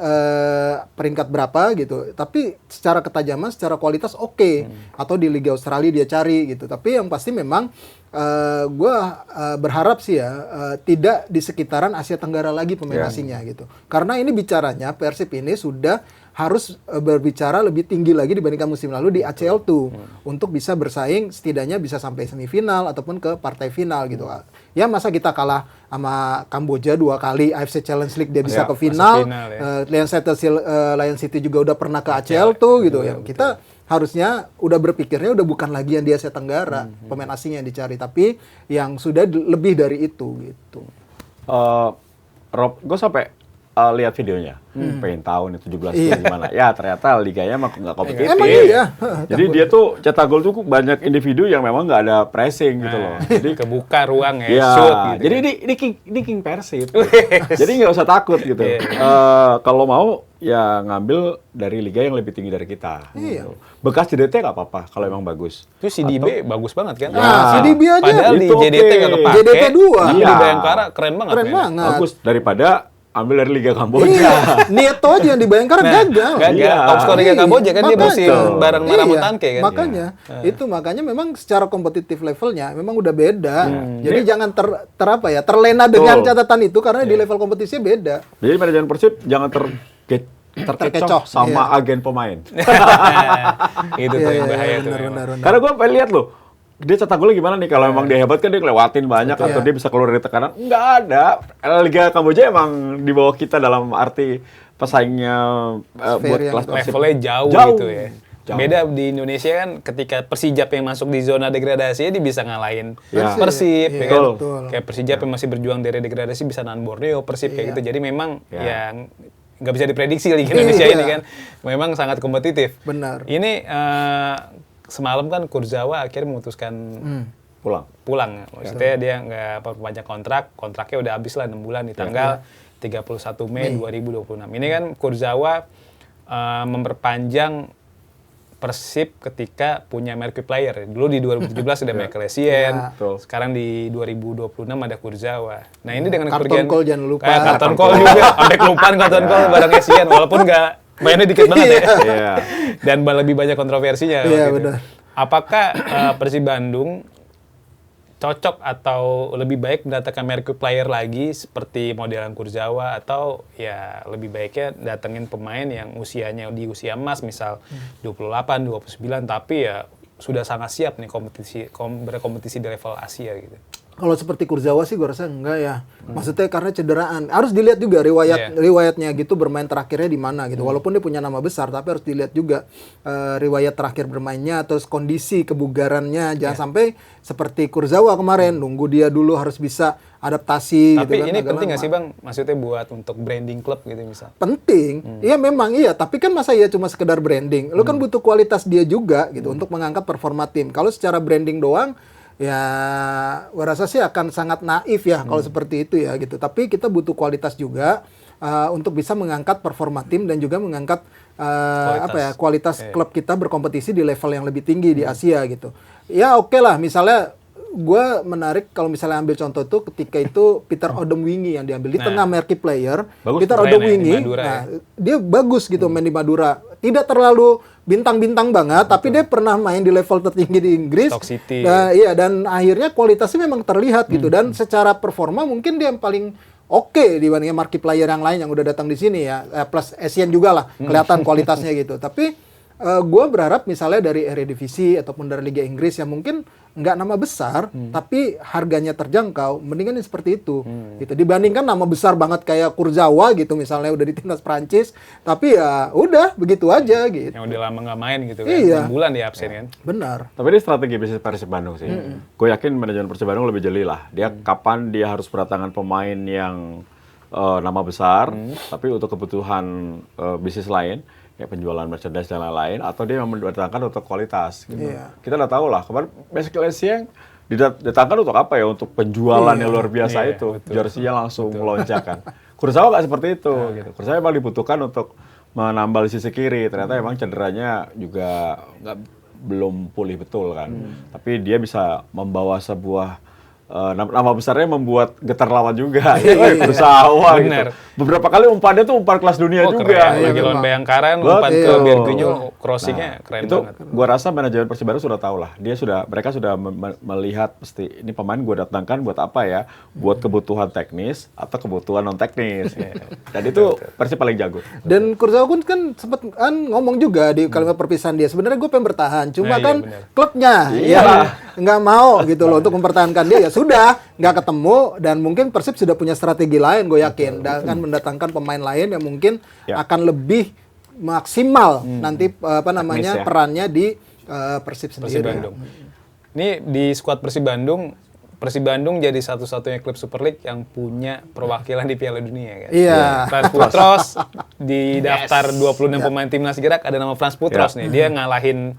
peringkat berapa gitu. Tapi secara ketajaman, secara kualitas oke. Atau di Liga Australia dia cari gitu. Tapi yang pasti memang gue berharap sih ya tidak di sekitaran Asia Tenggara lagi pemain asingnya gitu. Karena ini bicaranya Persib ini sudah harus berbicara lebih tinggi lagi dibandingkan musim lalu di ACL tuh untuk bisa bersaing setidaknya bisa sampai semifinal ataupun ke partai final gitu. Ya masa kita kalah sama Kamboja 2 kali AFC Challenge League dia bisa ke final. Lion City juga udah pernah ke ACL tuh gitu ya. Kita harusnya udah berpikirnya udah bukan lagi yang di Asia Tenggara, pemain asing yang dicari, tapi yang sudah lebih dari itu gitu. Rob, gue sampai lihat videonya, pengen tahu nih 17 itu gimana. Ya ternyata liganya emang nggak kompetitif. Emang iya. Jadi dia tuh cetak gol tuh banyak individu yang memang nggak ada pressing gitu loh. Jadi kebuka ruang ya, ya shoot gitu. Jadi ini King Persib. Jadi nggak usah takut gitu. Kalau mau ya ngambil dari liga yang lebih tinggi dari kita. Iya. Gitu. Bekas JDT nggak apa-apa kalau emang bagus. Itu si DB bagus banget kan? Nah, si DB aja. Padahal di Itu JDT oke. nggak kepake. JDT 2. Tapi Iya. di Bayangkara keren banget. Keren mainnya. banget. Bagus daripada ambil dari Liga Kamboja. Iya, Nieto aja yang dibayangkan gagal. Gagal. Iya. Top skor Liga Kamboja kan dia Makanya. musim bareng Maramutanke kan. Makanya itu makanya memang secara kompetitif levelnya memang udah beda. Jadi jangan terlena dengan Betul. catatan itu karena di level kompetisinya beda. Jadi manajemen Persib jangan terkecoh Terkecoh, sama agen pemain. Itu tuh yang bahaya tuh. memang. benar. Karena gue pengen lihat loh, dia cetak golnya gimana nih? Kalau emang dia hebat kan dia lewatin banyak atau dia bisa keluar dari tekanan. Nggak ada. Liga Kamboja emang di bawah kita dalam arti pesaingnya buat yang kelas itu. Persib. Levelnya jauh gitu ya. Jauh. Beda di Indonesia kan ketika Persijap yang masuk di zona degradasi dia bisa ngalahin Ya. Persib, Iya, ya kan? betul. Kayak Persijap yang masih berjuang dari degradasi bisa nahan Borneo, Persib kayak gitu. Jadi memang Ya. yang nggak bisa diprediksi Liga Indonesia Iya. ini kan. Memang sangat kompetitif. Benar. Ini semalam kan Kurzawa akhirnya memutuskan pulang. Maksudnya dia nggak perpanjang kontraknya udah habis lah 6 bulan di tanggal 31 Mei 2026. Ini kan Kurzawa memperpanjang Persib ketika punya marquee player. Dulu di 2017 ada Michael Essien, Betul. sekarang di 2026 ada Kurzawa. Nah ini dengan Karton kepergian call jangan lupa. Karton call juga, sampai kelupaan karton call bareng Essien, walaupun nggak mainnya dikit banget ya. Iya. Dan lebih banyak kontroversinya. Iya, waktu itu. benar. Apakah Persib Bandung cocok atau lebih baik mendatangkan marquee player lagi seperti modelan Kurzawa atau ya lebih baiknya datengin pemain yang usianya di usia emas misal 28, 29 tapi ya sudah sangat siap nih berkompetisi di level Asia gitu. Kalau seperti Kurzawa sih gue rasa enggak ya. Maksudnya karena cederaan. Harus dilihat juga riwayatnya gitu bermain terakhirnya di mana gitu. Walaupun dia punya nama besar tapi harus dilihat juga riwayat terakhir bermainnya terus kondisi kebugarannya. Jangan sampai seperti Kurzawa kemarin nunggu dia dulu harus bisa adaptasi Tapi gitu kan. ini agak penting nggak lama. sih Bang? Maksudnya buat untuk branding klub gitu misal. Penting, iya memang iya. Tapi kan masa iya cuma sekedar branding. Lu kan butuh kualitas dia juga gitu untuk mengangkat performa tim. Kalau secara branding doang, ya gua rasa sih akan sangat naif ya kalau seperti itu ya gitu. Tapi kita butuh kualitas juga untuk bisa mengangkat performa tim dan juga mengangkat kualitas klub kita berkompetisi di level yang lebih tinggi di Asia gitu. Ya oke lah, misalnya gue menarik kalau misalnya ambil contoh tuh ketika itu Peter Odemwingie yang diambil di tengah marquee player. Bagus, Peter keren ya, Odemwingie, di Madura ya. dia bagus gitu main di Madura. Tidak terlalu bintang-bintang banget, tapi dia pernah main di level tertinggi di Inggris. Stoke City. Nah, iya, dan akhirnya kualitasnya memang terlihat gitu. Dan secara performa mungkin dia yang paling oke dibandingin marquee player yang lain yang udah datang di sini ya. Plus Essien juga lah kelihatan kualitasnya gitu. Tapi gue berharap misalnya dari Eredivisie ataupun dari Liga Inggris yang mungkin nggak nama besar, tapi harganya terjangkau, mendingan yang seperti itu. Gitu. Dibandingkan nama besar banget kayak Kurzawa gitu misalnya udah di timnas Prancis, tapi ya udah begitu aja gitu. Yang udah lama nggak main gitu kan. Iya. 6 bulan dia absen kan. Benar. Tapi ini strategi bisnis Persib Bandung sih. Gue yakin manajemen Persib Bandung lebih jeli lah. Dia kapan dia harus berdatangan pemain yang nama besar, tapi untuk kebutuhan bisnis lain, kayak penjualan merchandise dan lain-lain, atau dia mendatangkan untuk kualitas. Gitu. Iya. Kita udah tahu lah, kemarin Michael Essien didatangkan untuk apa ya? Untuk penjualan yang luar biasa Iya, itu. betul. Jersey-nya langsung melonjak kan. Kurzawa nggak seperti itu. Gitu. Kurzawa memang dibutuhkan untuk menambal di sisi kiri. Ternyata emang cederanya juga belum pulih betul kan. Tapi dia bisa membawa sebuah nama besarnya membuat getar lawan juga. Kurzawa Bener. gitu. Beberapa kali umpannya tuh umpan kelas dunia juga. Keren. Lagi gitu. lawan Bayangkara, umpan ke Betul. Bergunyol, crossingnya keren Itu banget. gua rasa manajemen Persib Bandung sudah tahu lah. Mereka sudah melihat pasti ini pemain gua datangkan buat apa ya? Buat kebutuhan teknis atau kebutuhan non teknis. Dan itu Persib paling jago. Dan Kurzawa pun kan sempat ngomong juga di kalimat perpisahan dia. Sebenarnya gue pengen bertahan, cuma Nah, iya, kan benar. klubnya Iya. yang nggak mau gitu loh untuk mempertahankan dia. Ya sudah, nggak ketemu dan mungkin Persib sudah punya strategi lain, gue yakin, dan akan mendatangkan pemain lain yang mungkin Ya. akan lebih maksimal nanti Teknis ya. perannya di Persib Persib sendiri. Bandung. Ini di skuad Persib Bandung jadi satu-satunya klub Super League yang punya perwakilan di Piala Dunia kan. Iya. Frans Putros di daftar 26 pemain timnas gerak ada nama Frans Putros nih. Dia ngalahin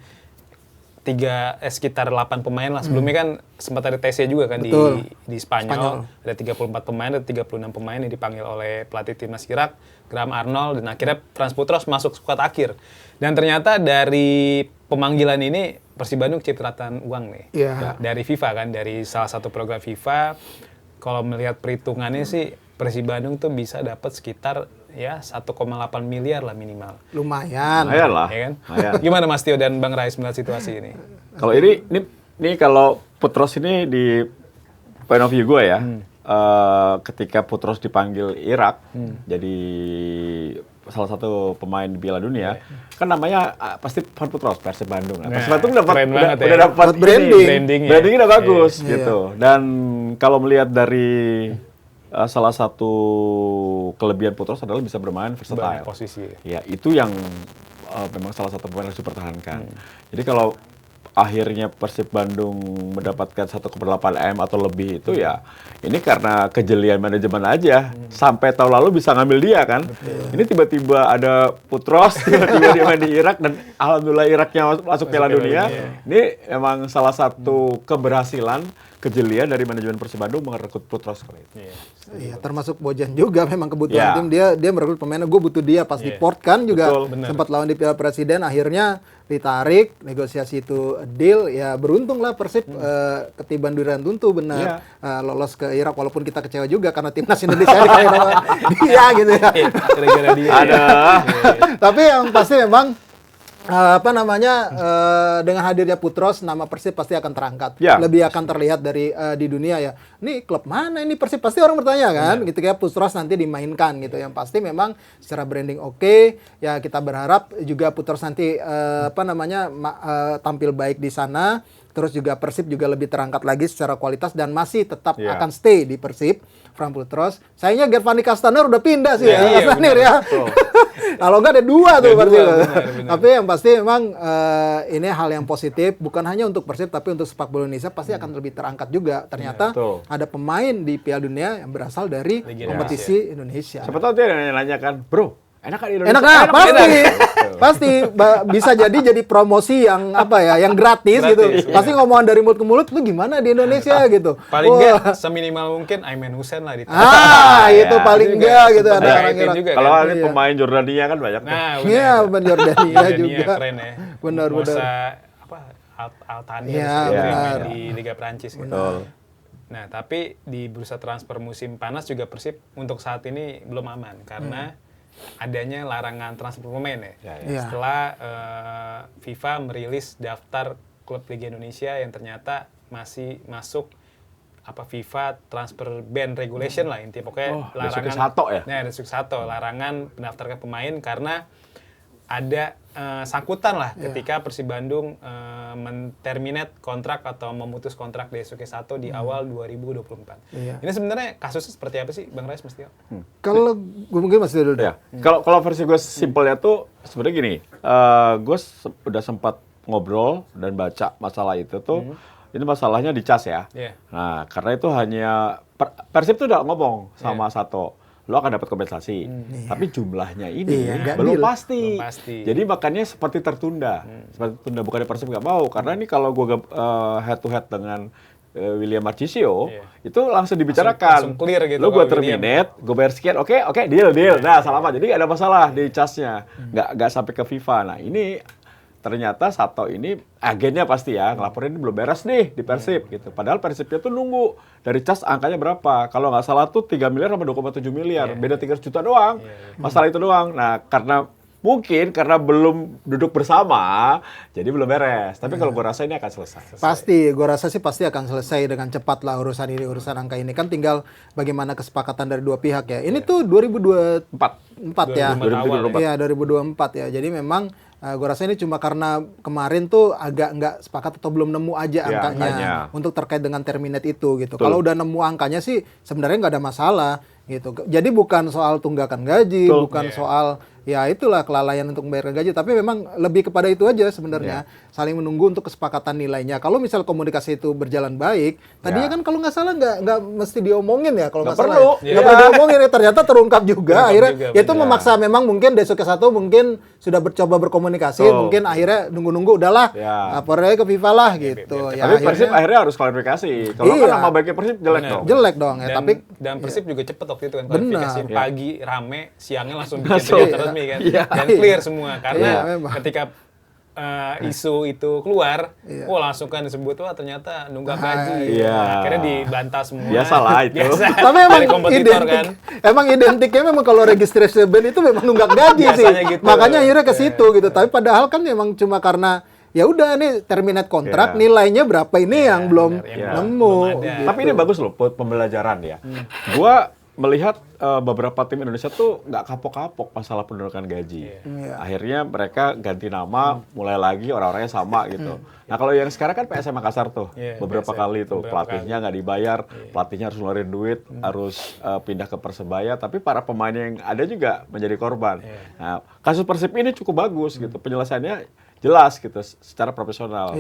sekitar 8 pemain lah. Sebelumnya kan sempat ada TC juga kan di Spanyol. Ada 34 pemain, ada 36 pemain yang dipanggil oleh pelatih timnas Irak, Graham Arnold, dan akhirnya Frans Boutros masuk skuad akhir. Dan ternyata dari pemanggilan ini Persib Bandung cipratan uang nih. Dari FIFA kan, dari salah satu program FIFA. Kalau melihat perhitungannya sih Persib Bandung tuh bisa dapat sekitar ya 1,8 miliar lah minimal. Lumayan lah. Ya kan? Gimana Mas Tio dan Bang Rais melihat situasi ini? Kalau ini kalau Boutros ini di point of view gue ya, ketika Boutros dipanggil Irak jadi salah satu pemain di Piala Dunia, kan namanya pasti Van Boutros, Persib Bandung. Persib Bandung udah dapat brandingnya udah bagus gitu. Dan kalau melihat dari salah satu kelebihan Boutros adalah bisa bermain versatile. Posisi. Ya, itu yang memang salah satu pemain yang harus dipertahankan. Jadi kalau akhirnya Persib Bandung mendapatkan 1,8 M atau lebih itu ya ini karena kejelian manajemen aja. Sampai tahun lalu bisa ngambil dia kan. Ini tiba-tiba ada Boutros, tiba-tiba dia main di Irak dan alhamdulillah Iraknya masuk Piala Dunia. Ini emang salah satu keberhasilan kejelian dari manajemen Persib Bandung merekrut Boutros kali itu. Iya, termasuk Bojan juga memang kebutuhan tim dia merekrut pemainnya, gue butuh dia pas di port kan juga sempat lawan di Piala Presiden, akhirnya ditarik, negosiasi itu deal, ya beruntung lah Persib ketiban durian tuntu benar lolos ke Irak walaupun kita kecewa juga karena timnas Indonesia dikalahin dia gitu ya. Gara-gara dia. Tapi yang pasti memang dengan hadirnya Boutros nama Persib pasti akan terangkat, lebih akan terlihat dari di dunia ya. Ini klub mana ini Persib, pasti orang bertanya kan, gitu kayak Boutros nanti dimainkan gitu. Yang pasti memang secara branding oke, ya kita berharap juga Boutros nanti tampil baik di sana. Terus juga Persib juga lebih terangkat lagi secara kualitas dan masih tetap akan stay di Persib. Frans Boutros. Sayangnya Gervani Castaner udah pindah sih Castaner ya. Kalau enggak ada dua tuh Persib. Tapi yang pasti memang ini hal yang positif bukan hanya untuk Persib tapi untuk sepak bola Indonesia pasti akan lebih terangkat juga. Ternyata ada pemain di Piala Dunia yang berasal dari kompetisi Indonesia. Siapa tahu dia nanya kan, "Bro, enak kan Indonesia?" Enak, pasti bisa jadi promosi yang yang gratis gitu. Pasti ngomongan dari mulut ke mulut, lu gimana di Indonesia gitu. Paling enggak seminimal mungkin Ayman Hussein lah di itu paling enggak gitu ada orang Irak. Kalau ada pemain Jordania kan banyak. Iya, pemain Jordania juga. Keren ya. Benar. Al-Thani di Liga Prancis gitu. Nah, tapi di bursa transfer musim panas juga Persib untuk saat ini belum aman karena adanya larangan transfer pemain ya. Setelah FIFA merilis daftar klub Liga Indonesia yang ternyata masih masuk FIFA transfer ban regulation lah intinya, pokoknya larangan larangan mendaftarkan pemain karena ada sangkutan lah ketika Persib Bandung menterminate kontrak atau memutus kontrak di Suke 1 di awal 2024. Ini sebenarnya kasusnya seperti apa sih Bang Rais Mestio? Kalau gue mungkin masih dulu deh. Kalau versi gue simpelnya tuh sebenarnya gini, gue udah sempat ngobrol dan baca masalah itu tuh. Ini masalahnya di cas ya. Nah, karena itu hanya Persib tuh udah ngomong sama Sato, lo akan dapat kompensasi. Tapi jumlahnya ini belum pasti. Jadi makanya seperti tertunda. Bukannya Persib nggak mau. Karena ini kalau gue head to head dengan William Marchisio, itu langsung dibicarakan. Langsung clear gitu. Lo gue terminate, gue bayar sekian, oke, deal. Nah, selamat. Jadi nggak ada masalah di casnya. Nggak sampai ke FIFA. Nah, ini ternyata Sato ini agennya pasti ngelaporin ini belum beres nih di Persib gitu. Padahal Persibnya tuh nunggu dari cas angkanya berapa. Kalau nggak salah tuh 3 miliar sama 2,7 miliar. Beda 300 juta doang. Masalah itu doang. Nah, karena belum duduk bersama, jadi belum beres. Tapi kalau gue rasa ini akan selesai. Gue rasa sih pasti akan selesai dengan cepat lah urusan angka ini. Kan tinggal bagaimana kesepakatan dari dua pihak ya. Ini tuh 2024 ya. 2024. Iya, 2024 ya. Jadi memang gue rasa ini cuma karena kemarin tuh agak nggak sepakat atau belum nemu aja angkanya untuk terkait dengan terminate itu gitu. Kalau udah nemu angkanya sih sebenarnya nggak ada masalah gitu. Jadi bukan soal tunggakan gaji, bukan soal ya itulah kelalaian untuk membayar gaji. Tapi memang lebih kepada itu aja sebenarnya, saling menunggu untuk kesepakatan nilainya. Kalau misal komunikasi itu berjalan baik, tadinya kan kalau nggak salah nggak mesti diomongin ya kalau nggak salah. perlu. Nggak perlu diomongin ya, ternyata terungkap juga. Akhirnya juga, itu memaksa, memang mungkin Desuke Sato mungkin sudah coba berkomunikasi, mungkin akhirnya nunggu-nunggu udahlah, lapornya ke FIFA lah gitu. Ya, Tapi Persib akhirnya harus klarifikasi. Kalau kan nama baiknya Persib jelek dong. jelek dong ya. Tapi dan Persib juga cepet waktu itu kan Benar. klarifikasi pagi rame, siangnya langsung bikin Langsung. pernyataan resmi kan, dan clear semua karena memang. ketika isu itu keluar, langsung kan disebut wah ternyata nunggak gaji, akhirnya dibantah semua. Biasalah itu. tapi emang dari kompetitor kan. emang identiknya memang kalau registrasi band itu memang nunggak gaji sih. Biasanya gitu. Makanya akhirnya ke situ gitu. Tapi padahal kan memang cuma karena ya udah ini terminate kontrak, nilainya berapa ini yang belum nemu. belum ada. Gitu. Tapi ini bagus loh buat pembelajaran ya. Gua melihat beberapa tim Indonesia tuh nggak kapok-kapok masalah penurunan gaji. Akhirnya mereka ganti nama, mulai lagi orang-orangnya sama gitu. Nah kalau yang sekarang kan PSM Makassar tuh beberapa kali tuh pelatihnya nggak dibayar, pelatihnya harus ngeluarin duit, harus pindah ke Persebaya. Tapi para pemain yang ada juga menjadi korban. Nah kasus Persib ini cukup bagus gitu, penyelesaiannya jelas gitu, secara profesional.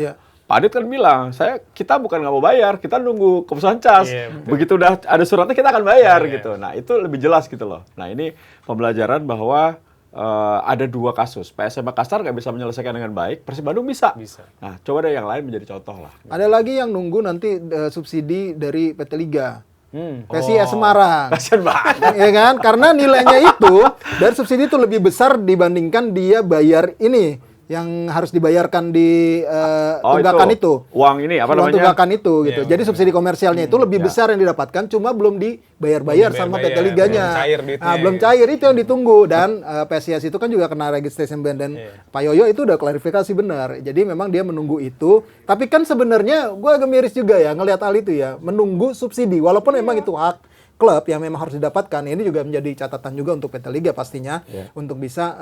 Pak Adit kan bilang, kita bukan nggak mau bayar, kita nunggu keputusan CAS. Begitu udah ada suratnya kita akan bayar gitu. Nah itu lebih jelas gitu loh. Nah ini pembelajaran bahwa ada dua kasus. PSM Makassar nggak bisa menyelesaikan dengan baik, Persib Bandung bisa. Nah coba deh yang lain menjadi contoh lah. Ada lagi yang nunggu nanti subsidi dari PT Liga. PSIS Semarang. Kasian banget. Ya kan? Karena nilainya itu dari subsidi itu lebih besar dibandingkan dia bayar ini yang harus dibayarkan di tunggakan itu. Uang ini apa Uang namanya? tunggakan itu gitu. Jadi subsidi komersialnya itu lebih besar yang didapatkan, cuma belum dibayar-bayar sama PT Liganya. Belum cair duitnya. Belum cair, itu yang ditunggu. Dan PSIS itu kan juga kena registration ban, dan Pak Yoyo itu udah klarifikasi benar. Jadi memang dia menunggu itu. Tapi kan sebenarnya gue agak miris juga ya ngelihat hal itu ya, menunggu subsidi walaupun memang itu hak klub yang memang harus didapatkan. Ini juga menjadi catatan juga untuk PT Liga pastinya untuk bisa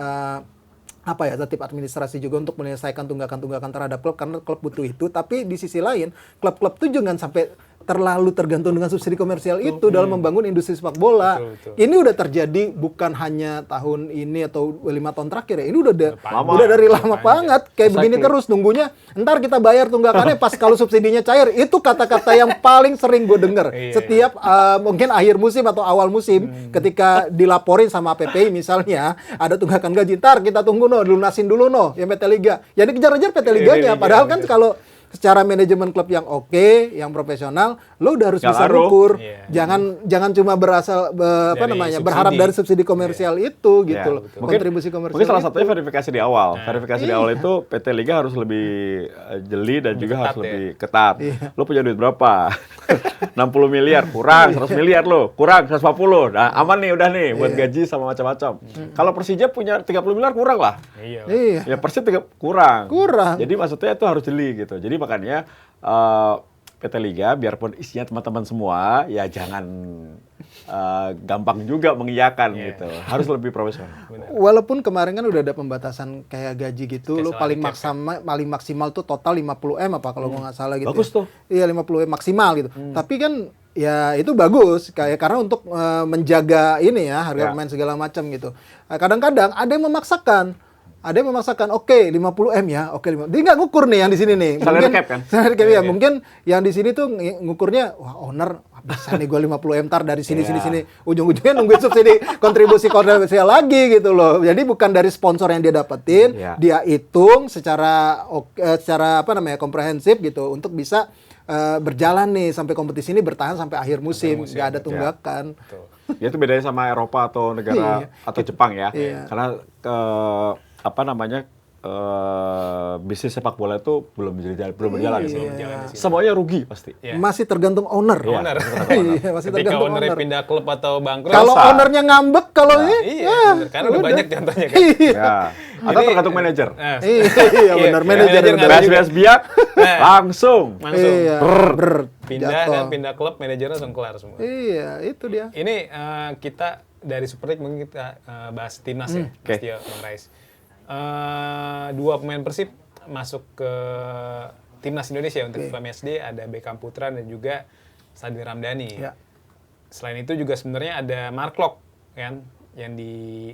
tertib administrasi juga untuk menyelesaikan tunggakan-tunggakan terhadap klub, karena klub butuh itu. Tapi di sisi lain, klub-klub itu jangan sampai terlalu tergantung dengan subsidi komersial itu dalam membangun industri sepak bola. Ini udah terjadi bukan hanya tahun ini atau 5 tahun terakhir ya. Ini udah dari lama banget. Kayak begini terus nunggunya. Ntar kita bayar tunggakannya pas kalau subsidinya cair. Itu kata-kata yang paling sering gue denger. Setiap mungkin akhir musim atau awal musim ketika dilaporin sama PPI misalnya ada tunggakan gaji. Ntar kita tunggu lunasin dulu yang PT Liga. Jadi kejar-kejar PT Liganya. Padahal kan kalau secara manajemen klub yang oke, yang profesional, lo udah harus bisa ukur. Jangan cuma berharap dari subsidi komersial itu gitu loh. Kontribusi komersial. Mungkin salah satunya verifikasi di awal. Verifikasi di awal itu PT Liga harus lebih jeli dan juga harus lebih ketat. Lo punya duit berapa? 60 miliar kurang, 100 miliar lo kurang 140. Nah, aman nih udah nih buat gaji sama macam-macam. Kalau Persija punya 30 miliar kurang lah. Ya Persib kurang. Jadi maksudnya itu harus jeli gitu. Jadi makanya PT Liga biarpun isinya teman-teman semua ya jangan gampang juga mengiyakan gitu. Harus lebih profesional. Walaupun kemarin kan udah ada pembatasan kayak gaji gitu, lo paling maksimal tuh total 50M apa kalau gue nggak salah gitu. Bagus tuh. Iya 50M maksimal gitu. Tapi kan ya itu bagus karena untuk menjaga ini ya harga pemain segala macam gitu. Kadang-kadang ada yang memaksakan. Oke, 50M ya. Oke, 50. Dia nggak ngukur nih yang di sini nih. Salary cap kan? Salary cap ya. Mungkin yang di sini tuh ngukurnya, wah owner bisa nih gue 50M tar dari sini. Ujung-ujungnya nungguin subsidi kontribusi lagi gitu loh. Jadi bukan dari sponsor yang dia dapetin, dia hitung secara komprehensif gitu untuk bisa berjalan nih sampai kompetisi ini bertahan sampai akhir musim, nggak ada tunggakan. Ya itu bedanya sama Eropa atau negara atau Jepang ya. Karena bisnis sepak bola itu belum berjalan di sini. Semuanya rugi pasti. Masih tergantung owner. Ketika Masih tergantung ownernya owner. pindah klub atau bangkrut. Kalau ownernya ngambek Karena udah banyak contohnya kan. Atau tergantung manajer. Iya benar, manajer BSBS biak langsung. Pindah klub, manajernya langsung kelar semua. Iya, itu dia. Ini kita dari Super League mungkin kita bahas timnas ya, Mas Tio, Bang Rais. 2 pemain Persib masuk ke timnas Indonesia untuk FIFA Matchday, ada Beckham Putra dan juga Sadil Ramdhani. Selain itu juga sebenarnya ada Mark Klok kan,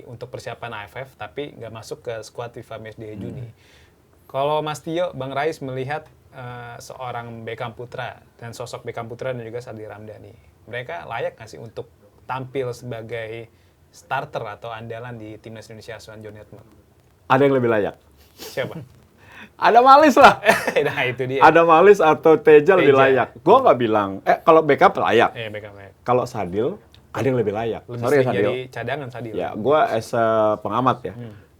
untuk persiapan AFF, tapi nggak masuk ke skuad FIFA Matchday Juni. Kalau Mas Tio, Bang Rais melihat seorang Beckham Putra dan sosok Beckham Putra dan juga Sadil Ramdhani, mereka layak nggak sih untuk tampil sebagai starter atau andalan di timnas Indonesia asuhan John Hedman? Ada yang lebih layak. Siapa? Ada Malis lah. Nah itu dia. Ada Malis atau Teja lebih Teja. layak. Gue nggak bilang, kalau backup layak. Beckham layak. Kalau Sadil, ada yang lebih layak. Lebih Sorry ya sering Sadil. jadi cadangan Sadil. Ya, gue as a pengamat ya.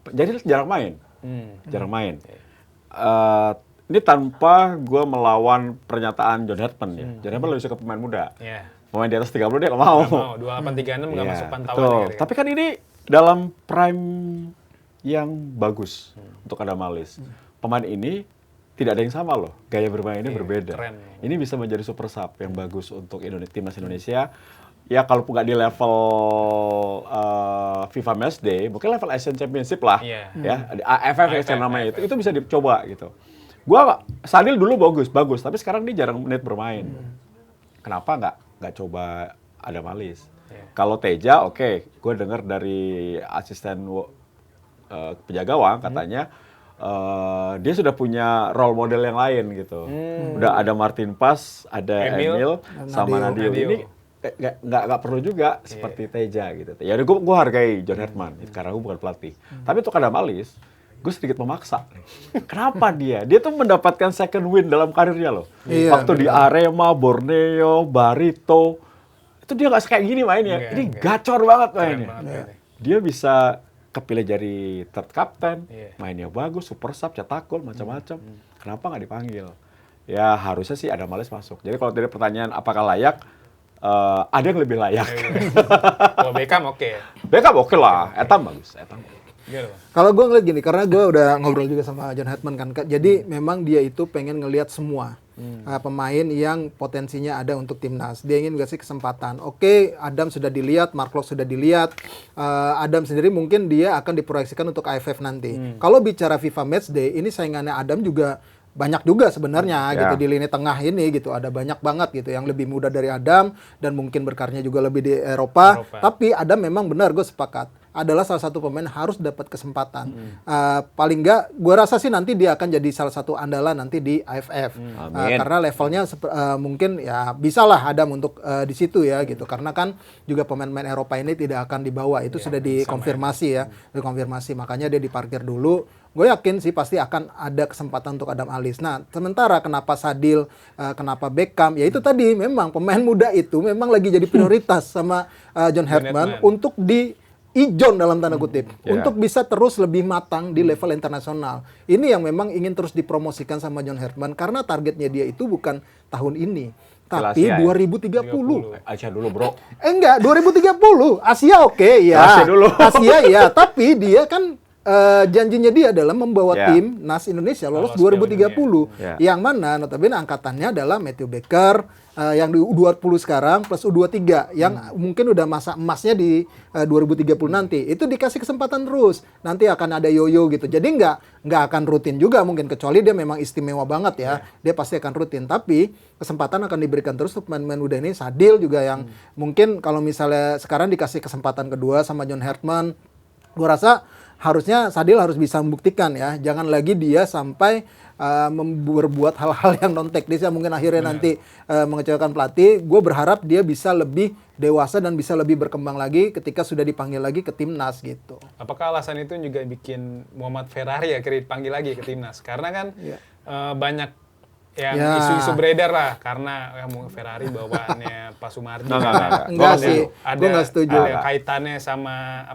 Jadi jarang main. Jarang main. Ini tanpa gue melawan pernyataan John Hedman ya. John Hedman lebih suka pemain muda. Iya. Pemain di atas 30 dia nggak mau. Nggak mau, 28-36 nggak Iya, masuk pantauan. betul. Gitu. Tapi kan ini dalam prime yang bagus untuk ada Malis. Pemain ini tidak ada yang sama loh. Gaya bermainnya Iya, berbeda. keren. Ini bisa menjadi super sub yang bagus untuk timnas Indonesia. Ya kalau nggak di level FIFA Matchday, mungkin level Asian Championship lah. Iya. Ya, AFF ya AFF, namanya AFF. itu bisa dicoba gitu. Sadil dulu bagus, tapi sekarang dia jarang menit bermain. Kenapa nggak coba ada Malis? Iya. Kalau Teja, oke, gue dengar dari asisten penjaga gawang katanya dia sudah punya role model yang lain gitu. Udah ada Martin Pas, ada Emil sama Nadio. Nadio. Ini nggak perlu juga seperti Teja gitu. Ya udah gue hargai John Hedman karena gue bukan pelatih. Tapi untuk ada Malis, gue sedikit memaksa. Kenapa dia? Dia tuh mendapatkan second win dalam karirnya loh. Iya, Waktu di Arema, Borneo, Barito, itu dia nggak kayak gini mainnya. Enggak, Ini enggak. gacor banget Keren mainnya. banget mainnya. Dia bisa kepilih jadi third captain, Iya. mainnya bagus, super sub, cetak gol, macam-macam. Kenapa nggak dipanggil? Ya harusnya sih ada Malis masuk. Jadi kalau tadi pertanyaan apakah layak, ada yang lebih layak. Kalau Beckham oke. Beckham oke lah, Etam bagus. Etam. Gimana, Bang? Kalau gue ngeliat gini, karena gue udah ngobrol juga sama John Hedman kan, Kak. Jadi memang dia itu pengen ngelihat semua pemain yang potensinya ada untuk timnas. Dia ingin ngasih kesempatan. Oke, Adam sudah dilihat, Mark Locke sudah dilihat. Adam sendiri mungkin dia akan diproyeksikan untuk AFF nanti. Kalau bicara FIFA Matchday, ini saingannya Adam juga banyak juga sebenarnya gitu di lini tengah ini gitu, ada banyak banget gitu yang lebih muda dari Adam dan mungkin berkarirnya juga lebih di Eropa. Tapi Adam memang benar, gue sepakat, adalah salah satu pemain harus dapat kesempatan. Paling nggak, gue rasa sih nanti dia akan jadi salah satu andalan nanti di AFF. Karena levelnya mungkin ya bisalah Adam untuk di situ ya gitu. Karena kan juga pemain-pemain Eropa ini tidak akan dibawa, itu sudah dikonfirmasi ya, dikonfirmasi. Makanya dia diparkir dulu. Gue yakin sih pasti akan ada kesempatan untuk Adam Alis. Nah, sementara kenapa Sadil, kenapa Beckham, ya itu tadi memang pemain muda itu memang lagi jadi prioritas sama John Hedman untuk ijon dalam tanda kutip, untuk bisa terus lebih matang di level internasional. Ini yang memang ingin terus dipromosikan sama John Hedman karena targetnya dia itu bukan tahun ini, tapi Asia, 2030. Asia dulu bro. Enggak, 2030. Asia oke, ya. Asia dulu. Asia ya, tapi dia kan janjinya dia adalah membawa tim NAS Indonesia lolos 2030. Yang mana notabene angkatannya adalah Matthew Baker, yang di U20 sekarang plus U23 yang mungkin udah masa emasnya di 2030 nanti. Itu dikasih kesempatan terus. Nanti akan ada yoyo gitu. Jadi nggak akan rutin juga mungkin, kecuali dia memang istimewa banget ya. Dia pasti akan rutin. Tapi kesempatan akan diberikan terus untuk pemain-pemain muda ini. Sadil juga yang mungkin kalau misalnya sekarang dikasih kesempatan kedua sama John Hedman, gue rasa harusnya Sadil harus bisa membuktikan ya. Jangan lagi dia sampai berbuat hal-hal yang non teknis yang mungkin akhirnya nanti mengecewakan pelatih. Gue berharap dia bisa lebih dewasa dan bisa lebih berkembang lagi ketika sudah dipanggil lagi ke timnas gitu. Apakah alasan itu juga bikin Muhammad Ferrari akhirnya dipanggil lagi ke timnas? Karena kan banyak yang isu-isu beredar lah, karena Ferrari bawaannya Pak Sumardi. Enggak sih, gue nggak setuju. Ada kaitannya sama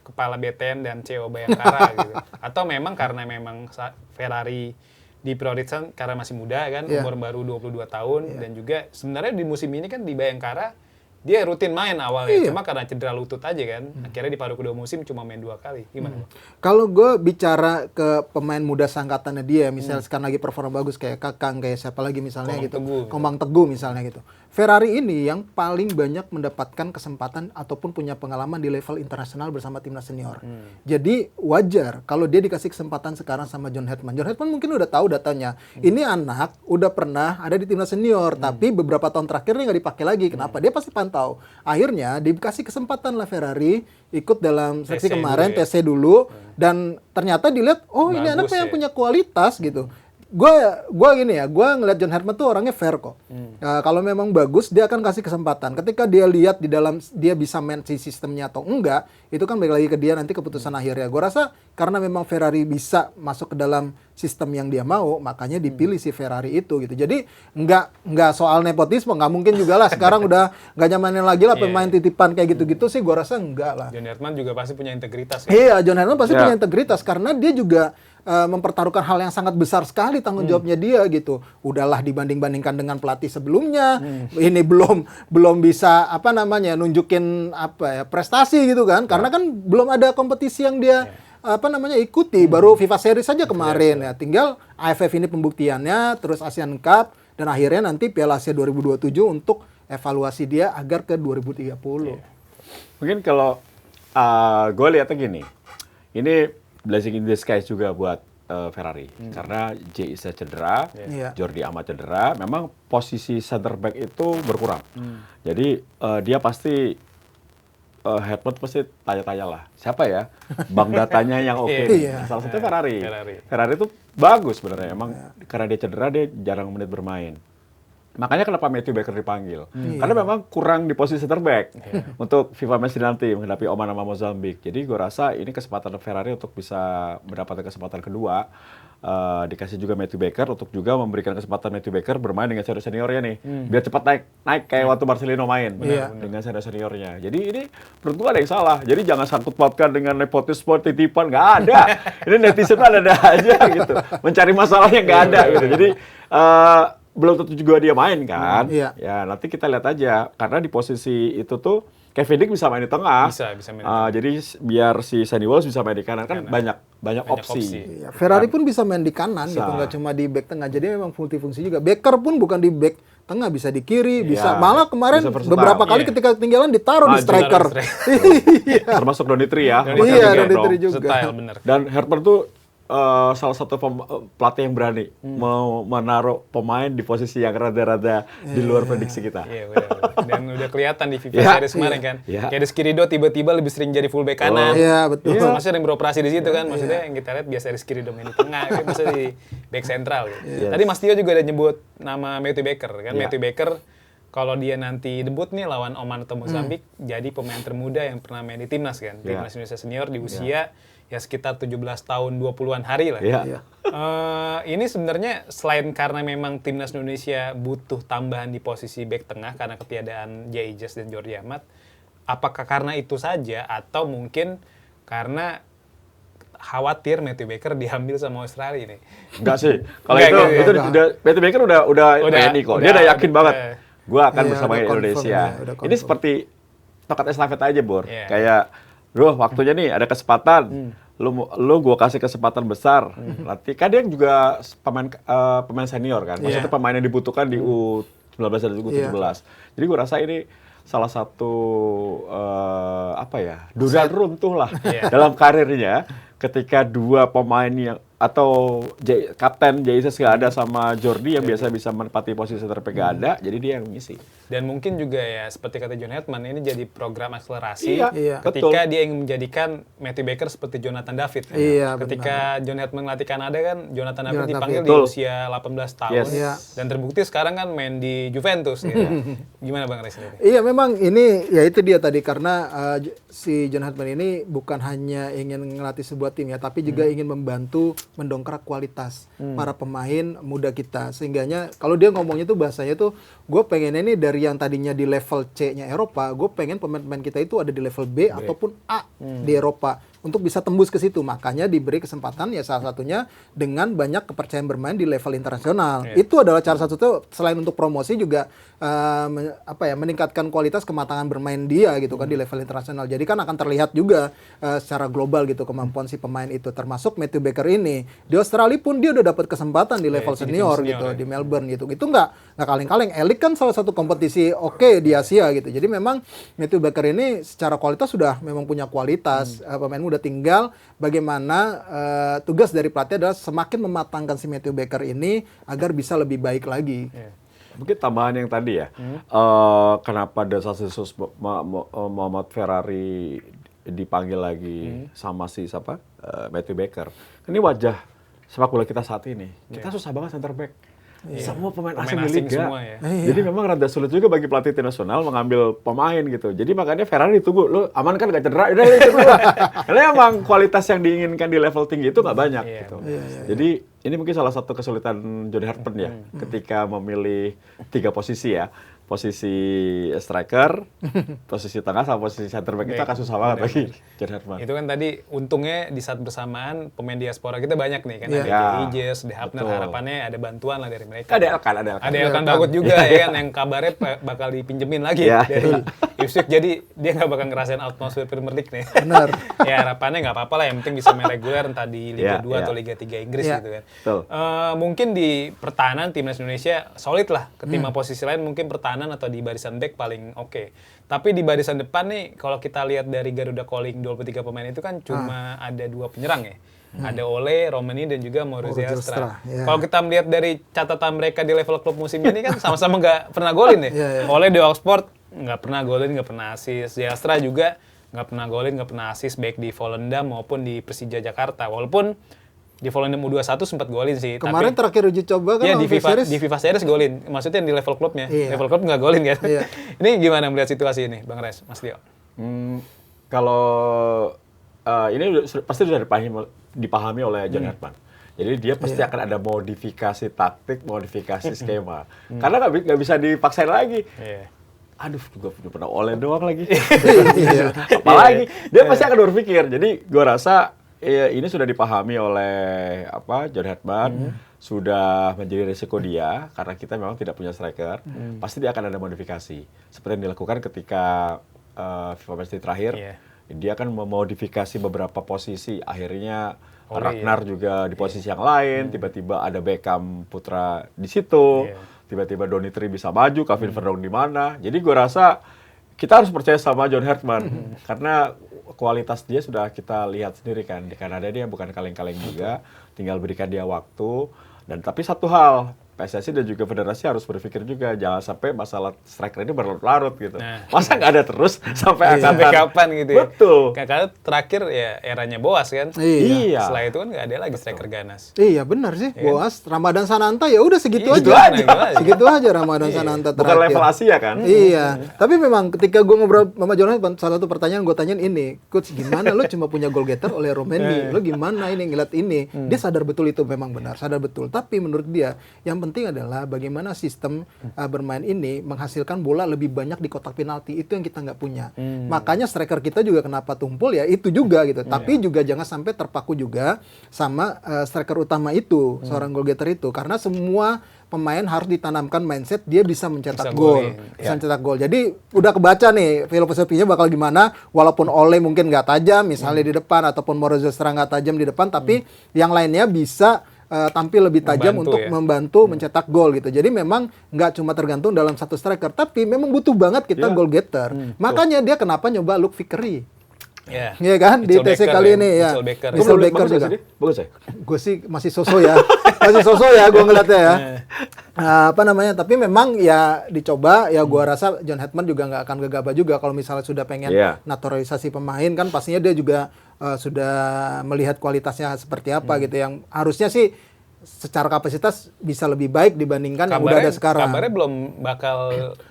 kepala BTN dan CEO Bayangkara gitu. Atau memang karena memang Ferrari diprioritaskan karena masih muda kan, umur baru 22 tahun dan juga sebenarnya di musim ini kan di Bayangkara dia rutin main awalnya, cuma karena cedera lutut aja kan, akhirnya di paruh kedua musim cuma main 2 kali. Gimana? Kalau gue bicara ke pemain muda seangkatannya dia, misalnya sekarang lagi performa bagus kayak Kakang, kayak siapa lagi misalnya Komang Teguh misalnya gitu. Ferrari ini yang paling banyak mendapatkan kesempatan ataupun punya pengalaman di level internasional bersama timnas senior. Jadi wajar kalau dia dikasih kesempatan sekarang sama John Hedman. John Hedman mungkin udah tahu datanya. Ini anak udah pernah ada di timnas senior, tapi beberapa tahun terakhir dia nggak dipakai lagi. Kenapa? Dia pasti tahu. Akhirnya dikasih kesempatan lah Ferrari ikut dalam seksi TC kemarin, dulu ya. TC dulu, dan ternyata dilihat, oh ini Bagus anak yang ya. punya kualitas gitu. Gua gini ya, gua ngeliat John Herman tuh orangnya fair kok. Kalau memang bagus, dia akan kasih kesempatan. Ketika dia lihat di dalam dia bisa main si sistemnya atau enggak, itu kan balik lagi ke dia nanti keputusan akhirnya. Gua rasa karena memang Ferrari bisa masuk ke dalam sistem yang dia mau, makanya dipilih si Ferrari itu gitu. Jadi nggak soal nepotisme, nggak mungkin juga lah. Sekarang udah nggak nyamanin lagi lah pemain titipan kayak gitu-gitu sih. Gua rasa enggak lah. John Herman juga pasti punya integritas. Kan? Iya, John Herman pasti Ya. punya integritas karena dia juga mempertaruhkan hal yang sangat besar sekali tanggung jawabnya dia gitu. Udahlah dibanding-bandingkan dengan pelatih sebelumnya, ini belum bisa nunjukin prestasi gitu kan. Karena kan belum ada kompetisi yang dia ikuti, baru FIFA Series saja kemarin ya. Tinggal AFF ini pembuktiannya, terus Asian Cup dan akhirnya nanti Piala Asia 2027 untuk evaluasi dia agar ke 2030. Mungkin kalau gue lihatnya gini, ini blessing in disguise juga buat Ferrari. Karena Jay Isa cedera, Iya. Jordi Amat cedera, memang posisi center back itu berkurang. Jadi dia pasti, Herman pasti tanya-tanya lah, siapa ya bank datanya yang oke? Iya. Salah satunya Ferrari. Ferrari. Ferrari itu bagus sebenarnya, emang karena dia cedera, dia jarang menit bermain. Makanya kenapa Matthew Baker dipanggil? Karena memang kurang di posisi center back untuk FIFA Match nanti menghadapi Oman sama Mozambik. Jadi gue rasa ini kesempatan Ferrari untuk bisa mendapatkan kesempatan kedua. Dikasih juga Matthew Baker untuk juga memberikan kesempatan Matthew Baker bermain dengan senior-seniornya nih. Biar cepat naik kayak waktu Marcelino main dengan senior-seniornya. Jadi ini menurut gue ada yang salah. Jadi jangan sangkut pautkan dengan nepotisme titipan, nggak ada. Ini netizen ada aja gitu. Mencari masalah yang nggak ada gitu. Jadi belum tentu juga dia main kan. Iya. Ya nanti kita lihat aja. Karena di posisi itu tuh Kevin Dick bisa main di tengah. Bisa main di Jadi biar si Sandy Walsh bisa main di kanan kan banyak opsi. Iya, Ferrari pun bisa main di kanan gitu, nggak cuma di back tengah. Jadi memang multifungsi juga. Baker pun bukan di back tengah, bisa di kiri, bisa malah kemarin bisa versatile. beberapa kali ketika ketinggalan ditaruh di Maju. striker. Iya. Termasuk Donitri ya. sama Iya, Kevin Donitri Gendong. juga. Style bener. Dan Herman tuh salah satu pelatih yang berani mau menaruh pemain di posisi yang rada-rada di luar prediksi kita. Iya, benar. Dan udah kelihatan di FIFA Iya. Series kemarin kan. Iya. Kayak Rizky Ridho tiba-tiba lebih sering jadi fullback kanan. Iya, betul. Maksudnya yang beroperasi di situ kan. Maksudnya yang kita lihat biasa Rizky Ridho main di tengah, kan bisa di back sentral gitu. Tadi Mas Tio juga ada nyebut nama Matthew Baker kan. Iya. Matthew Baker kalau dia nanti debut nih lawan Oman atau Mozambik, jadi pemain termuda yang pernah main di timnas kan. Iya. Timnas Indonesia senior di usia ya sekitar 17 tahun 20-an hari lah. Iya. Ini sebenarnya selain karena memang timnas Indonesia butuh tambahan di posisi bek tengah karena ketiadaan Jay Ijas dan Jordi Amat, apakah karena itu saja atau mungkin karena khawatir Matthew Baker diambil sama Australia nih? Enggak sih. Kalau Enggak, itu udah Matthew Baker udah ready kok. Dia udah yakin banget. udah. Gua akan Iya, bersama udah confirm Indonesia. ya, udah Ini confirm. seperti tokat estafet aja, Bor. Iya. Kayak waktunya nih ada kesempatan. Lu gua kasih kesempatan besar. Nanti kan dia juga pemain senior kan. Maksudnya Iya. pemain yang dibutuhkan di U19 dan U17. Jadi gua rasa ini salah satu durian runtuh lah dalam karirnya ketika dua pemain yang atau kapten Jay Ijas nggak ada sama Jordi yang biasa bisa menempati posisi terbaik nggak ada, jadi dia yang ngisi. Dan mungkin juga ya seperti kata John Hetman, ini jadi program akselerasi Iya. ketika Betul. dia ingin menjadikan Matthew Baker seperti Jonathan David. Kan? Iya, Ketika John Hetman melatih Kanada kan, Jonathan David Jonathan dipanggil David. di Betul. usia 18 tahun. Yes. Iya. Dan terbukti sekarang kan main di Juventus. Gitu. Gimana Bang Res ini? Iya memang ini ya itu dia tadi karena si John Hartman ini bukan hanya ingin ngelatih sebuah tim ya, tapi juga ingin membantu mendongkrak kualitas para pemain muda kita. Sehingganya kalau dia ngomongnya tuh bahasanya tuh gue pengen ini dari yang tadinya di level C-nya Eropa, gue pengen pemain-pemain kita itu ada di level B ataupun A di Eropa untuk bisa tembus ke situ. Makanya diberi kesempatan ya salah satunya dengan banyak kepercayaan bermain di level internasional. Itu adalah cara satu tuh selain untuk promosi juga meningkatkan kualitas kematangan bermain dia gitu kan di level internasional. Jadi kan akan terlihat juga secara global gitu kemampuan si pemain itu, termasuk Matthew Baker ini. Di Australia pun dia udah dapat kesempatan di level senior gitu di Melbourne gitu. Itu nggak kaleng-kaleng. Elik kan salah satu kompetisi oke di Asia gitu. Jadi memang Matthew Baker ini secara kualitas sudah memang punya kualitas. Pemain muda, tinggal bagaimana tugas dari pelatih adalah semakin mematangkan si Matthew Baker ini agar bisa lebih baik lagi. Mungkin tambahan yang tadi ya, kenapa desas-desus Muhammad Ferrari dipanggil lagi sama si siapa, Matthew Baker. Ini wajah sepak bola kita saat ini. Kita susah banget center back. Semua pemain asing di liga. Semua, ya. Jadi memang rada sulit juga bagi pelatih tim nasional mengambil pemain gitu. Jadi makanya Ferrari ditunggu, lu aman kan gak cedera? Udah itu dulu. Karena emang kualitas yang diinginkan di level tinggi itu nggak banyak gitu. Jadi ini mungkin salah satu kesulitan Johnny Hartman ya, ketika memilih 3 posisi ya. Posisi striker, posisi tengah, sama posisi center back itu akan susah banget bagi Johnny Hartman. Itu kan tadi untungnya di saat bersamaan pemain diaspora kita banyak nih kan, ada Ijes, De Hapner, harapannya ada bantuan lah dari mereka. Ada Elkan Bagut juga ya kan, yang kabarnya bakal dipinjemin lagi dari Ipswich, jadi dia nggak bakal ngerasain atmosfer Premier League nih. Benar. Ya harapannya nggak apa-apa lah, yang penting bisa main reguler entah di Liga 2 atau Liga 3 Inggris gitu kan. Mungkin di pertahanan timnas Indonesia solid lah, ketimbang posisi lain mungkin pertahanan atau di barisan back paling oke. Tapi di barisan depan nih, kalau kita lihat dari Garuda Calling 23 pemain itu kan cuma ada 2 penyerang ya. Ada Ole, Romani, dan juga Maurizio Astra. Kalau kita melihat dari catatan mereka di level klub musim ini kan sama-sama nggak pernah golin ya. Ole di Oxford nggak pernah golin, nggak pernah assist. Astra juga nggak pernah golin, nggak pernah assist, baik di Volendam maupun di Persija Jakarta. Walaupun di Volendam U21 sempat golin sih. Kemarin terakhir uji coba kan di FIFA Series golin. Maksudnya di level klubnya. Level klub nggak golin kan. Ini gimana melihat situasi ini, Bang Res, Mas Tio? Kalau ini pasti sudah dipahami oleh John Hartman. Jadi dia pasti akan ada modifikasi taktik, modifikasi skema. Karena nggak bisa dipaksain lagi. Aduh, gue pernah Ole doang lagi. Apalagi dia pasti akan berpikir. Jadi gue rasa ini sudah dipahami oleh John Hartman, sudah menjadi risiko dia karena kita memang tidak punya striker. Pasti dia akan ada modifikasi. Seperti yang dilakukan ketika FIFA Matchday terakhir, dia akan memodifikasi beberapa posisi. Akhirnya Ragnar juga di posisi yang lain, tiba-tiba ada Beckham Putra di situ, tiba-tiba Donitri bisa maju, Kevin Verdong di mana. Jadi gue rasa kita harus percaya sama John Hartman karena kualitas dia sudah kita lihat sendiri kan. Di Kanada dia bukan kaleng-kaleng juga, tinggal berikan dia waktu. Dan tapi satu hal, PSSI dan juga federasi harus berpikir juga, jangan sampai masalah striker ini berlarut-larut gitu. Masa nggak ada terus sampai kapan gitu ya? Betul. Karena terakhir ya eranya Boas kan. Iya. Setelah itu kan nggak ada lagi striker ganas. Iya benar sih. Boas, Ramadan Sananta ya udah segitu aja. Segitu aja Ramadan Sananta terakhir. Bukan level Asia kan? Iya. Tapi memang ketika gue ngobrol sama Jonathan, salah satu pertanyaan gue tanyain ini, Coach gimana lo cuma punya goal getter oleh Romani? Lo gimana ini ngeliat ini? Dia sadar betul itu memang benar, sadar betul. Tapi menurut dia yang penting adalah bagaimana sistem bermain ini menghasilkan bola lebih banyak di kotak penalti. Itu yang kita nggak punya. Makanya striker kita juga kenapa tumpul ya itu juga gitu. Tapi juga jangan sampai terpaku juga sama striker utama itu, seorang goal getter itu. Karena semua pemain harus ditanamkan mindset dia bisa mencetak gol. Bisa mencetak gol. Jadi udah kebaca nih filosofinya bakal gimana. Walaupun Ole mungkin nggak tajam misalnya di depan, ataupun Maurizio Astra nggak tajam di depan, tapi yang lainnya bisa tampil lebih tajam untuk membantu mencetak gol gitu. Jadi memang nggak cuma tergantung dalam satu striker, tapi memang butuh banget kita goal getter. Makanya dia kenapa nyoba Luke Vickery. Iya kan di TC kali ini ya. Mitchell Baker juga. Bagus ya? Gue sih masih sosok ya. Gue ngeliatnya ya. Tapi memang ya dicoba ya, gue rasa John Hartman juga nggak akan gegabah juga kalau misalnya sudah pengen naturalisasi pemain kan, pastinya dia juga sudah melihat kualitasnya seperti apa gitu, yang harusnya sih secara kapasitas bisa lebih baik dibandingkan yang udah ada sekarang. Kabarnya belum bakal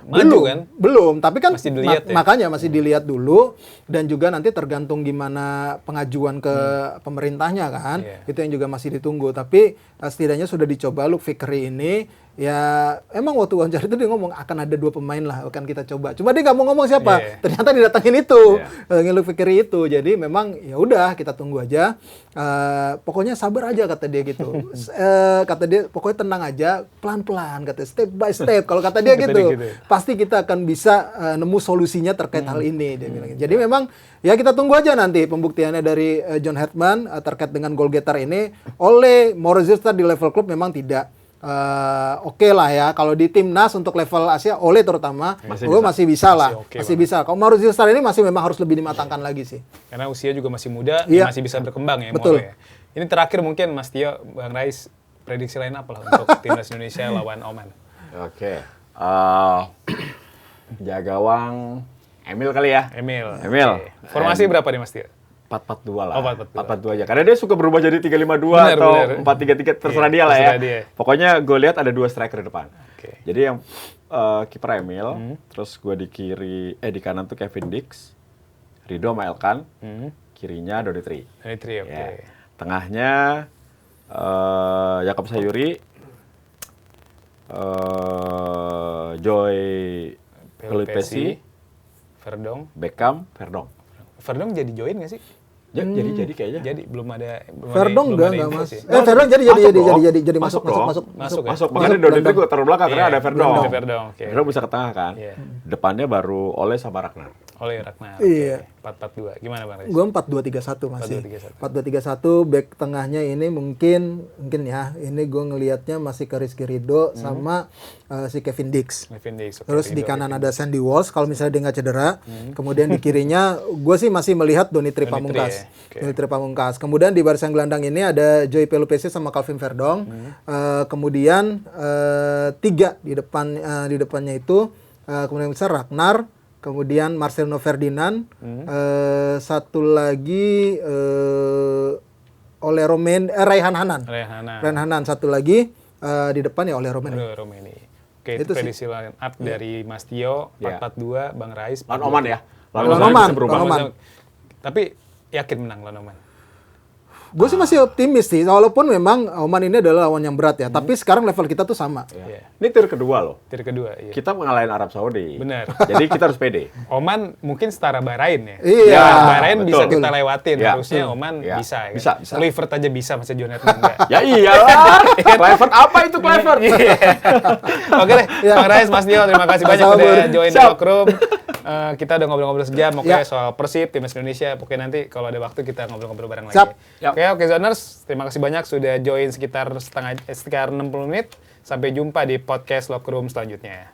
maju kan? Belum, tapi kan masih dilihat makanya masih dilihat dulu, dan juga nanti tergantung gimana pengajuan ke pemerintahnya kan. Itu yang juga masih ditunggu. Tapi setidaknya sudah dicoba Luke Vickery ini. Ya emang waktu wawancara itu dia ngomong akan ada 2 pemain lah akan kita coba. Cuma dia nggak mau ngomong siapa. Ternyata didatangin itu, Luke Vickery itu. Jadi memang ya udah kita tunggu aja. Pokoknya sabar aja kata dia gitu. Kata dia pokoknya tenang aja, pelan-pelan kata, step by step. Kalau kata dia gitu, pasti kita akan bisa nemu solusinya terkait hal ini. Dia bilang. Jadi memang ya kita tunggu aja nanti pembuktiannya dari John Hartman terkait dengan goal getter ini. Oleh Maurizio Astra di level klub memang tidak oke lah ya. Kalau di timnas untuk level Asia, Ole terutama, masih bisa lah. Masih bisa. Kalau Maurizio Astra ini masih memang harus lebih dimatangkan lagi sih. Karena usia juga masih muda, masih bisa berkembang ya. Betul. Ya. Ini terakhir mungkin Mas Tio, Bang Rais, prediksi lain apa lah untuk timnas Indonesia lawan Oman? Oke. Jaga gawang Emil kali ya. Emil. Emil. Oke. Formasi berapa nih Mas Tio? 4-4-2 lah. Oh, 4-4-2. 4-4-2 aja. Karena dia suka berubah jadi 3-5-2 Benar, atau benar. 4-3-3, terserah Iya, dia lah ya. terserah dia. Pokoknya gue lihat ada 2 striker di depan. Oke. Jadi yang kiper Emil, terus gue di kanan tuh Kevin Dix, Rido sama Elkan, kirinya Donitri. Dari trio, oke. Ya. Tengahnya Yakob Sayuri, Joy Pelupesi, Verdong. Beckham, Verdong. Verdong jadi join nggak sih? Jadi kayaknya. Jadi belum ada Verdong belum ada enggak info Mas. sih. Verdong jadi Masuk dong. Masuk ya? Masuk. Makanya Donitri gue taruh belakang karena Iya, ada Verdong. ada Verdong, oke. Verdong bisa ke tengah kan. Iya. Depannya baru Ole sama Ragnar. Oleh Ragnar. Iya. 4-4-2. Gimana Bang Riz? Gue 4-2-3-1 masih. 4-2-3-1. 4-2-3-1, back tengahnya ini mungkin ya, ini gue ngelihatnya masih ke Rizky Ridho sama si Kevin Dix. Kevin Dix, oke. Terus di Ridho, kanan Kevin ada Sandy Walsh kalau misalnya dia nggak cedera. Kemudian di kirinya gue sih masih melihat Donitri Pamungkas. ya, oke. Donitri Pamungkas. Kemudian di barisan gelandang ini ada Joy Pelupesi sama Calvin Verdong. Kemudian 3 di depannya itu kemudian besar Ragnar, kemudian Marcelino Ferdinand, satu lagi oleh Raihan Hanan. Raihan Hanan satu lagi di depan ya oleh Romain. Romeni. Oke, itu Itu sih. prediksi line up dari Mas Tio, 4-4-2, Bang Rais. Lawan Oman ya. Lawan Oman, bisa berubah. lawan Oman. Tapi yakin menang lawan Oman. Gue sih masih optimis sih, walaupun memang Oman ini adalah lawan yang berat ya. Tapi sekarang level kita tuh sama. Iya. Ini tier kedua loh. Tier kedua, iya. Kita ngalahin Arab Saudi. Benar. Jadi kita harus pede. Oman mungkin setara Bahrain ya. Iya. Ya, Bahrain bisa betul. kita lewatin. Ya, Harusnya betul. Oman Ya, bisa. Ya. bisa, bisa. Clivert aja bisa, masa John Edmund enggak. Ya iyalah. Clivert apa itu Clivert? Oke deh, Bang Rais, Mas Tio, terima kasih banyak Sama-sama, udah Bur. join di Siap. Lockroom. Kita udah ngobrol-ngobrol sejam, oke, Ya. soal Persib, Timnas Indonesia. Pokoknya nanti kalau ada waktu kita ngobrol-ngobrol bareng lagi. Siap. Yap. Oke, Zoners, terima kasih banyak sudah join sekitar 60 menit. Sampai jumpa di podcast Lockroom selanjutnya.